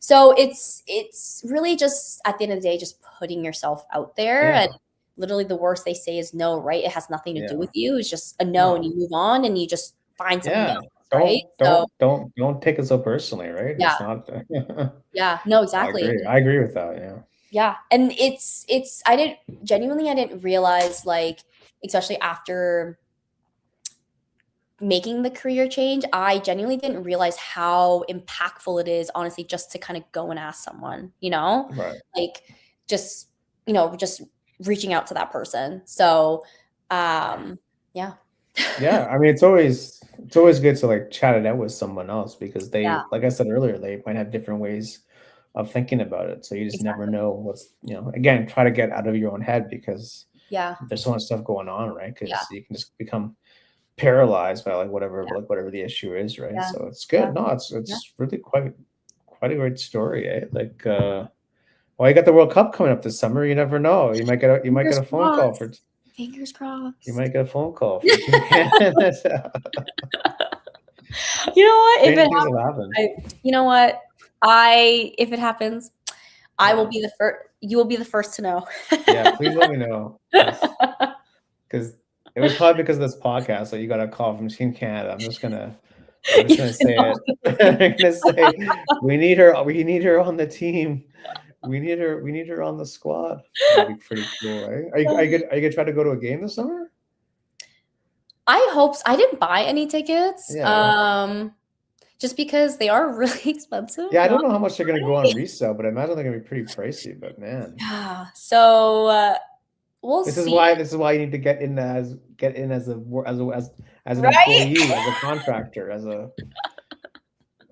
so it's really just at the end of the day, just putting yourself out there. Yeah. And literally the worst they say is no, right? It has nothing to do Yeah. with you. It's just a no, and No. you move on and you just find something Yeah. else, right? So Don't take it so personally, right? yeah, It's not yeah, no, I exactly. agree. I agree with that. Yeah. Yeah, and I didn't realize, like, especially after making the career change, I genuinely didn't realize how impactful it is, honestly, just to kind of go and ask someone, Right. like just just reaching out to that person. So yeah. Yeah. I mean, it's always good to like chat it out with someone else because Yeah, like I said earlier, they might have different ways of thinking about it. So you just never exactly. know again, try to get out of your own head because Yeah, there's so much stuff going on, right? yeah, Because you can just become paralyzed by yeah, like whatever the issue is, right? yeah, So it's yeah, good. No, yeah. it's really quite a great story, eh? Like well, you got the World Cup coming up this summer. You never know. You might get Fingers a phone call crossed. for Fingers you crossed. might get a phone call from Team Canada. You know what? If it Strange things have happens, happened. you know what? If it happens, I will Yeah. be the first. You will be the first to know. Yeah, please let me know. Because it was probably because of this podcast that you got a call from Team Canada. I'm just You gonna say know, it. I'm gonna say we need her on the team. We need her on the squad. That'd be pretty cool, eh? Are you gonna try to go to a game this summer? I hope I didn't buy any tickets. Yeah. Just because they are really expensive. Yeah, I Not don't know how much they're gonna go on gonna lie. resale, but I imagine they're gonna be pretty pricey, but man. Yeah. So we'll This is see. why this is why you need to get in as a wor as an Right? employee, as a contractor, as a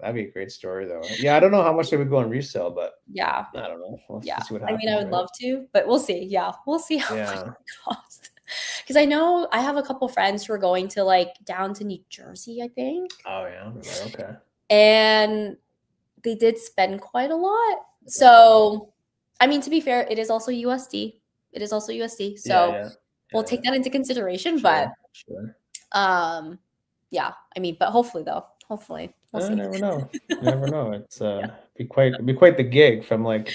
that'd be a great story though. Yeah, I don't know how much they would go on resale, but Yeah. I don't know. We'll Yeah. see what I mean, I happens, would right? love to, but we'll see. Yeah, we'll see how much Yeah. it costs. Because I know I have a couple friends who are going to like down to New Jersey, I think, Oh, yeah? Right, okay. and they did spend quite a lot. Yeah. So, I mean, to be fair, it is also USD. It is also USD. Yeah, So yeah. we'll Yeah, take yeah. that into consideration. But Sure, sure. um, yeah, I mean, but hopefully though, hopefully we'll I see. never know. You never know. It's, Yeah. be quite the gig from, like,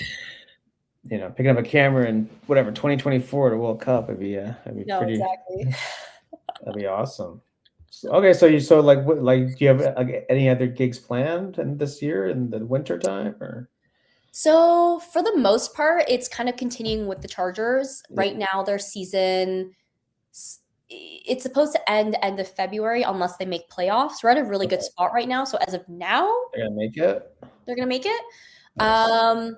picking up a camera in whatever, 2024 to World Cup. It'd be No, pretty exactly. that'd be awesome. Okay, so, like, what like, do you have, like, any other gigs planned in this year in the winter time or So for the most part, it's kind of continuing with the Chargers. Yeah, Right now, their season it's supposed to end of February unless they make playoffs. We're at a really good okay. spot right now. So as of now, They're gonna make it? they're gonna make it. Nice. Um,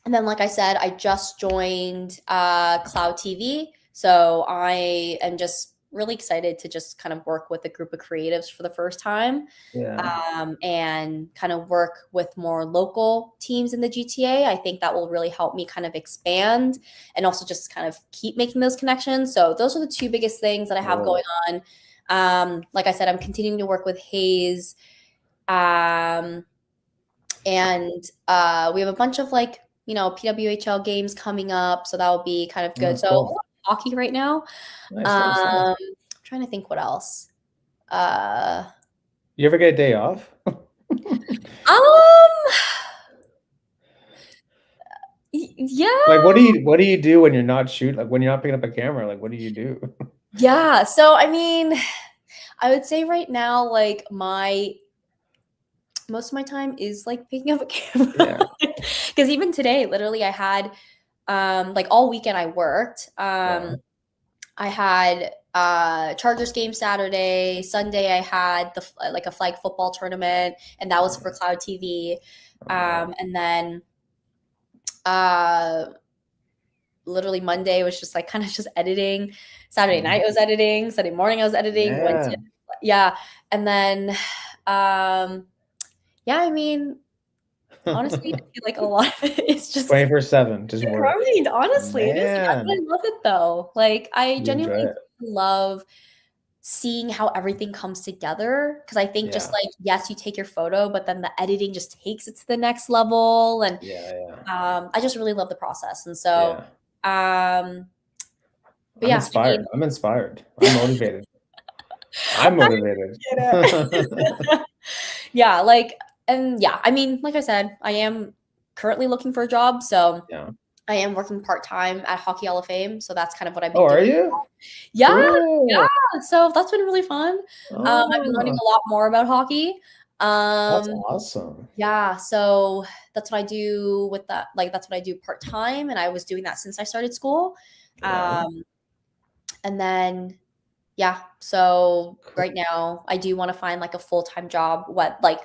and then, like I said, I just joined Cloud TV. So I am just really excited to just kind of work with a group of creatives for the first time, Yeah. and kind of work with more local teams in the GTA. I think that will really help me kind of expand and also just kind of keep making those connections. So those are the two biggest things that I have going Cool. on. Like I said, I'm continuing to work with Hayes. Um, and we have a bunch of like PWHL games coming up, so that will be kind of good. Oh, So a lot cool. hockey right now. Nice, nice, nice. Trying to think what else. Uh, You ever get a day off? um, Like, yeah, what do you do when you're not shoot like when you're not picking up a camera? Like, what do you do? yeah. So I mean, I would say right now, like my most of my time is like picking up a camera. Yeah, Because even today, literally, I had like all weekend I worked. yeah, I had Chargers game Saturday. Sunday I had like a flag football tournament, and that was for yeah. Cloud TV. Oh, And then uh, literally Monday was just like kind of just editing. Saturday mhm. night I was editing. Sunday morning I was editing. Yeah. Wednesday, yeah, and then yeah. I mean, honestly, I feel like a lot of it is just 24/7, just work. grind. Honestly, it is. I Man, love it though. Like I you enjoy genuinely it. love seeing how everything comes together because I think just Yeah, like yes, you take your photo, but then the editing just takes it to the next level, and yeah, yeah, I just really love the process. And so, yeah. um, but I'm yeah, I inspired. mean, I'm inspired. I'm motivated. I'm I motivated. get it. Yeah, like, and yeah, I mean, like I said, I am currently looking for a job, so Yeah. I am working part time at Hockey Hall of Fame, so that's kind of what I've Oh, been are doing. you? Yeah, Cool. yeah. So that's been really fun. I've been learning Oh, a lot more about hockey. that's Um, awesome. yeah, so that's what I do with that. Like that's what I do part time, and I was doing that since I started school. Yeah. Um, and then yeah, so Cool. right now I do want to find like a full time job. What like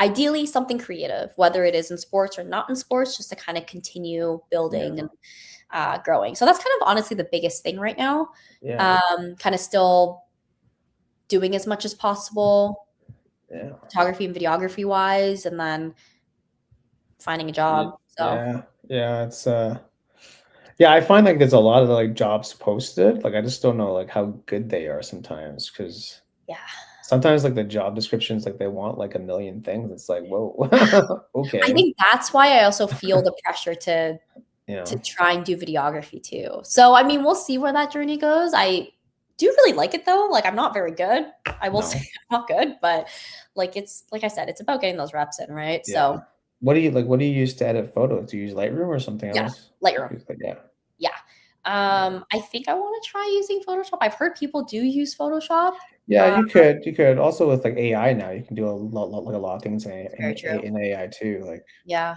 ideally something creative, whether it is in sports or not in sports, just to kind of continue building Yeah. and growing. So that's kind of honestly the biggest thing right now. Yeah. Kind of still doing as much as possible, Yeah. photography and videography wise, and then finding a job. So Yeah. Yeah. It's yeah, I find like there's a lot of like jobs posted. Like I just don't know like how good they are sometimes because yeah, sometimes like the job descriptions like they want like a million things. It's like, whoa. I Okay. think that's why I also feel the pressure You to know. try and do videography too. So I mean, we'll see where that journey goes. I do really like it though. Like I'm not very good. I will say No. I'm not good, but like it's like I said, it's about getting those reps in, right? Yeah. So What do you use to edit photos? Do you use Lightroom or something yeah, else? Lightroom. Like, yeah. Yeah. Yeah. I think I want to try using Photoshop. I've heard people do use Photoshop. Yeah, Uh, you could. You could. Also with like AI now, you can do like a lot of things it's very true. In AI too. Like, Yeah,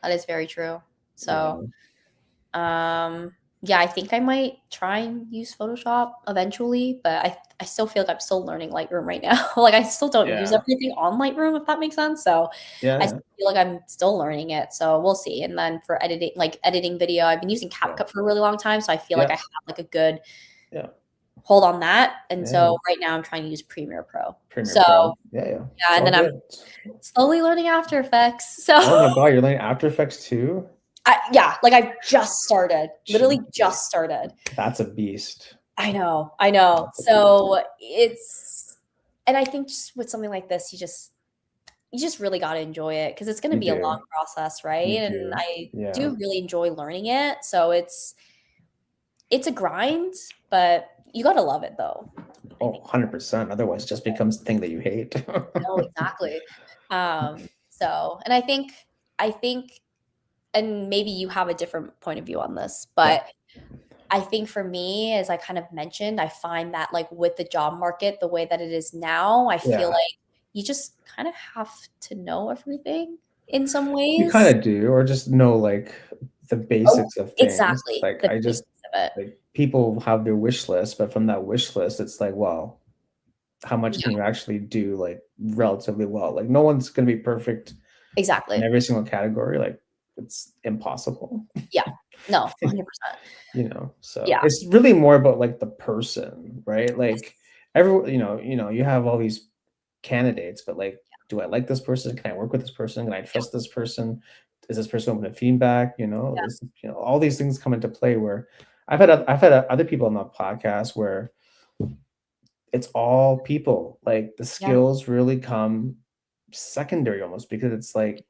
that is very true. you So know. Yeah, I think I might try and use Photoshop eventually, but I still feel like I'm still learning Lightroom right now. Like I still don't use Yeah. everything on Lightroom, if that makes sense. So Yeah, I yeah. still feel like I'm still learning it. So we'll see. And then for editing, like editing video, I've been using Yeah. CapCut for a really long time, so I feel like Yeah. I have like a good Yeah. hold on that. And Yeah. so right now I'm trying to use Premiere Pro. Premiere So Pro. Yeah, yeah. yeah, It's and all then I'm good. slowly learning After Effects. Oh So my God, you're learning After Effects too? yeah, like I just started, literally Jeez. just started. That's a beast. I know, I know. That's a beast. So it's, and I think just with something like this, you just really got to enjoy it because it's going to You be a long do. process, right? You And do. I Yeah. do really enjoy learning it. So it's a grind, but you got to love it though. I Oh, think. 100%. Otherwise, it just becomes the thing that you hate. No, exactly. So, and I think, and maybe you have a different point of view on this, Yeah. but I think for me, as I kind of mentioned, I find that like with the job market, the way that it is now, I feel Yeah. like you just kind of have to know everything in some You ways. kinda do, or just know, like, the Oh, basics of things. exactly. Like, The I basics just of it. like, people have their wish list, but from that wish list, it's like, well, how much Yeah, can you actually do, like, relatively well? Like, no one's gonna be perfect in exactly. every single category, like, it's impossible, Yeah. No, 100%. you know? So, Yeah. it's really more about, like, the person, right? Like, Yes. you have all these candidates, but like, do I like this person? Can I work with this person? Can I Yeah. trust this person? Is this person open to feedback? Yeah. All these things come into play where other people on the podcast where it's all people. Like the Yeah. skills really come secondary almost because it's like,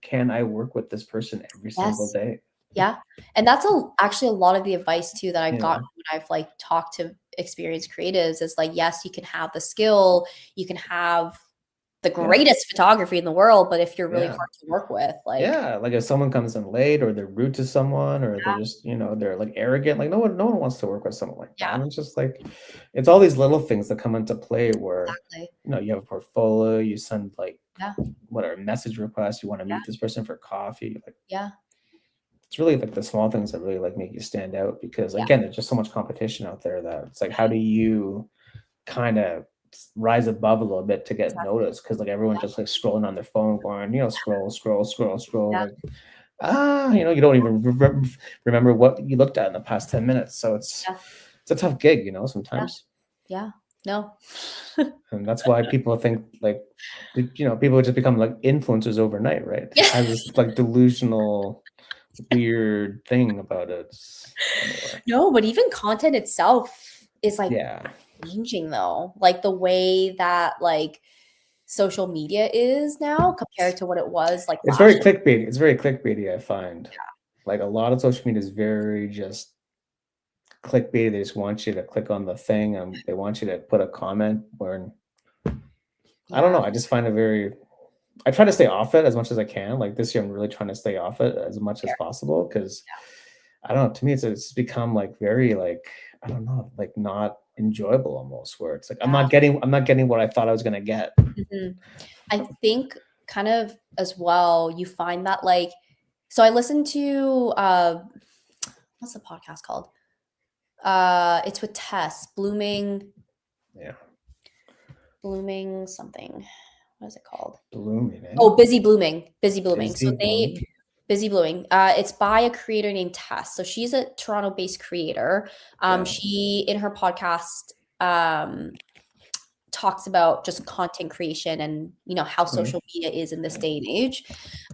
can I work with this person every single Yes. day? Yeah. And that's actually a lot of the advice too that I've Yeah, gotten when I've like talked to experienced creatives is like, yes, you can have the skill, you can have the yeah, greatest photography in the world, but if you're really yeah. hard to work with, like, Yeah, like if someone comes in late or they're rude to someone or they're just, they're like arrogant, like no one wants to work with someone like that. yeah, And it's just like it's all these little things that come into play where, exactly. you have a portfolio, you send like Yeah, whatever message requests, you want to yeah, meet this person for coffee. Like yeah, it's really like the small things that really like make you stand out because yeah, again, there's just so much competition out there that it's like how do you kind of rise above a little bit to get exactly. noticed because like everyone's just like scrolling on their phone going, scroll, scroll, scroll, scroll, Yeah, like you don't even remember what you looked at in the past 10 minutes. So yeah, it's a tough gig, yeah, sometimes. yeah. No. And that's why people think like, people just become like influencers overnight, right? It Yeah. has this like delusional, weird thing about it. Anyway, No, but even content itself is like yeah, changing though. Like the way that like social media is now compared to what it was like it's very last year. clickbaity. It's very clickbaity, I find. Like a lot of social media is very just clickbait. They just want you to click on the thing. They want you to put a comment where I don't Yeah. know. I just find it very. I try to stay off it as much as I can. Like this year, I'm really trying to stay off it as much as Fair. possible because I don't know. To me, it's become like very like I don't know, like not enjoyable almost. Where it's like Yeah. I'm not getting what I thought I was gonna get. Mhm. I think kind of as well, you find that like so I listened to what's the podcast called? It's with Tess, Yeah, Blooming something. What is it called? blooming, eh? Oh, Busy Blooming. Busy Blooming. So Busy they blooming. Busy Blooming. It's by a creator named Tess. So she's a Toronto-based creator. Yeah. She in her podcast talks about just content creation and how Mhm. social media is in this day and age.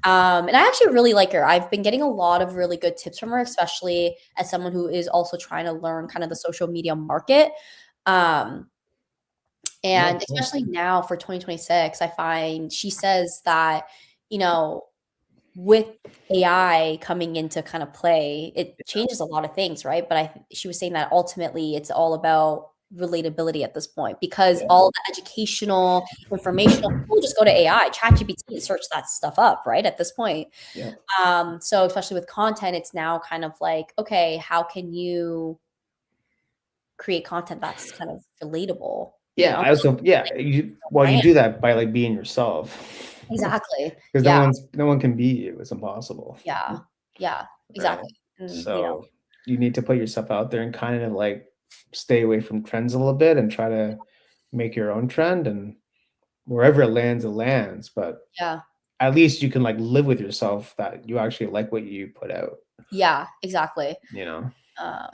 And I actually really like her. I've been getting a lot of really good tips from her, especially as someone who is also trying to learn kind of the social media market. Um, Yeah, and cool. especially now for 2026, I find she says that, you know, with AI coming into kind of play, it changes a lot of things, right? But she was saying that ultimately it's all about relatability at this point because Yeah, all the educational, informational, people just go to AI, ChatGPT, and search that stuff up, right? At this point. yeah. So especially with content, it's now kind of like, okay, how can you create content that's kind of relatable? Yeah, I also yeah, you Brand. do that by, like, being yourself. Exactly. Because Yeah. no one can beat you, it's impossible, Yeah. Yeah. right? Exactly. And, So, you need to put yourself out there and kind of, like, stay away from trends a little bit and try to make your own trend, and wherever it lands, but yeah. at least you can, like, live with yourself that you actually like what you put out, Yeah. Exactly. you know?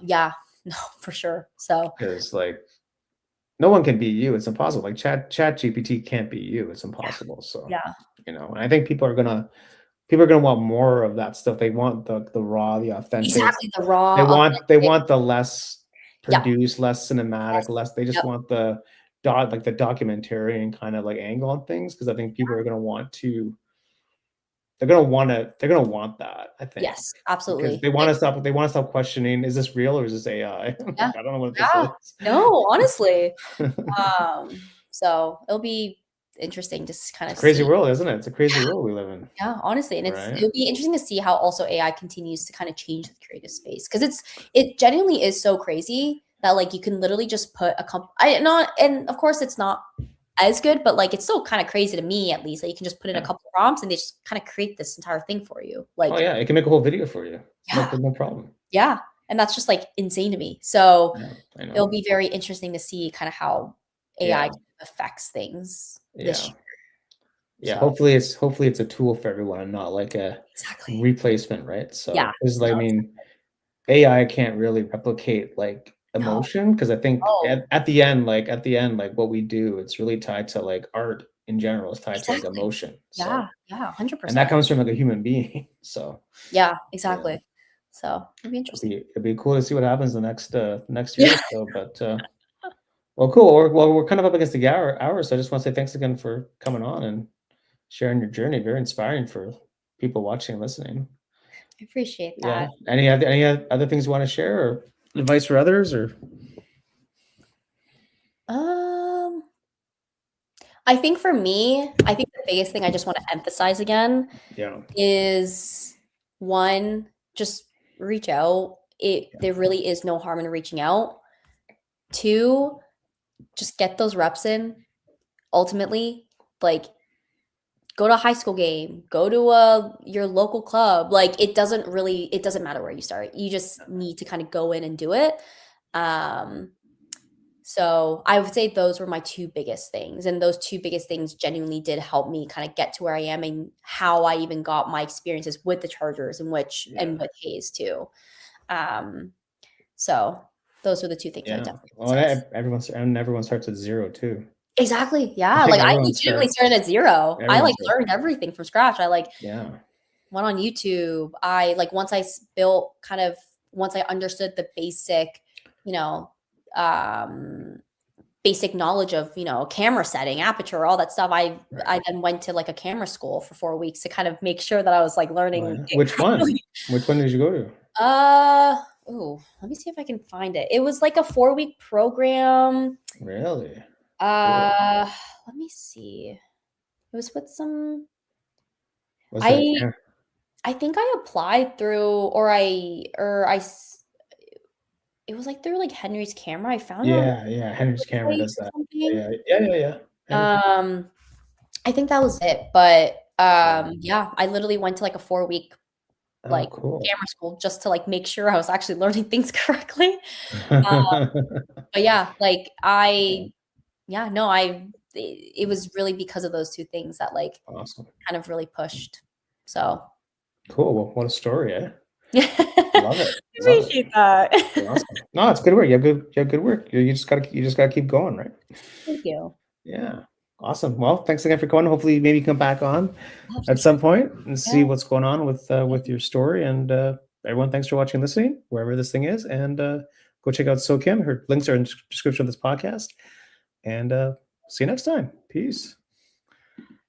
Yeah, no, for sure. So, Because like, no one can be you, it's impossible, like, ChatGPT can't be you, it's impossible, so, yeah, and I think people are gonna want more of that stuff. They want the raw, the authentic. exactly, the raw, They authentic. want the less Yeah, produced, less cinematic, yes, less they just yep, want like the documentarian kind of like angle on things because I think people are gonna want to they're gonna want that, I think. yes, Because absolutely. Like, they wanna stop questioning, is this real or is this AI? yeah, Like, I don't know what this yeah. is. No, honestly. So it'll be interesting to kind It's a of crazy see. world, isn't it? It's a crazy world we live in, Yeah, honestly, and right? it'll be interesting to see how also AI continues to kind of change the creative space because it genuinely is so crazy that like you can literally just put a comp I not and of course it's not as good, but like it's still kind of crazy to me at least that you can just put in a Yeah. couple prompts and they just kind of create this entire thing for you. Oh, Like, yeah, it can make a whole video for you. yeah, No problem. yeah. And that's just like insane to me. So Yeah, I it'll know. be very interesting to see kind of how AI Yeah, kind of affects things this yeah. year. Yeah, So hopefully it's a tool for everyone and not like a exactly. replacement, right? Yeah. So, 'cause No, I mean, AI can't really replicate like no, emotion because I think no. at the end, like what we do, it's really tied to like art in general is tied to like Exactly. emotion. So, Yeah, yeah, and that 100%. comes from like a human being. So, Yeah, yeah, exactly. So, it'll be interesting. it'd be cool to see what happens the next year Yeah. or so. But well, cool. We're kind of up against the hour, so I just want to say thanks again for coming on and sharing your journey. Very inspiring for people watching and listening. I appreciate Yeah. that. Any other things you want to share or advice for others or? Um, I think for me, I think the biggest thing I just want to emphasize again Yeah. is one, just reach out. There really is no harm in reaching out. Two, just get those reps in. Ultimately, like go to a high school game, go to your local club. Like it doesn't matter where you start. You just need to kind of go in and do it. Um so I would say those were my two biggest things. And those two biggest things genuinely did help me kind of get to where I am and how I even got my experiences with the Chargers Yeah. and with Hayes too. Um so those were the two things I Yeah. definitely Well, emphasize. everyone starts at zero too. Exactly. Yeah. Like Like I everyone legitimately starts. started at zero. I Everyone like starts. learned everything from scratch. I like Yeah. went on YouTube. I like once built kind of once I understood the basic, you know, um basic knowledge of, camera setting, aperture, all that stuff. Right. I then went to like a camera school for 4 weeks to kind of make sure that I was like Oh, learning yeah. it Which one? correctly. Which one did you go to? Let me see if I can find it. It was like a 4-week program. Really? Cool. Uh, Let me see. It was with some Was that? I Yeah. I think I applied through it was like through like Henry's Camera. I found it on Yeah. Yeah. Henry's camera Marketplace does or that. something. Yeah. Yeah. Yeah. Yeah. Henry. Um, I think that was it, but, Yeah. yeah, I literally went to, like, a 4-week, Oh, like, cool. camera school just to, like, make sure I was actually learning things correctly. Uh, but yeah, like, yeah, no, it was really because of those 2 things that, like, Awesome. kind of really pushed. So Cool. Well, what a story, eh? I Love it. Love it. appreciate that. Awesome. No, it's good work. You have good work. You just gotta keep going, right? Thank you. Yeah. Awesome. Well, thanks again for coming. Hopefully, maybe you come back on Oh, for at sure. some point and Yeah, see what's going on with yeah. your story. And everyone, thanks for watching and listening, wherever this thing is. And go check out So Kim. Her links are in the description of this podcast. And see you next time. Peace.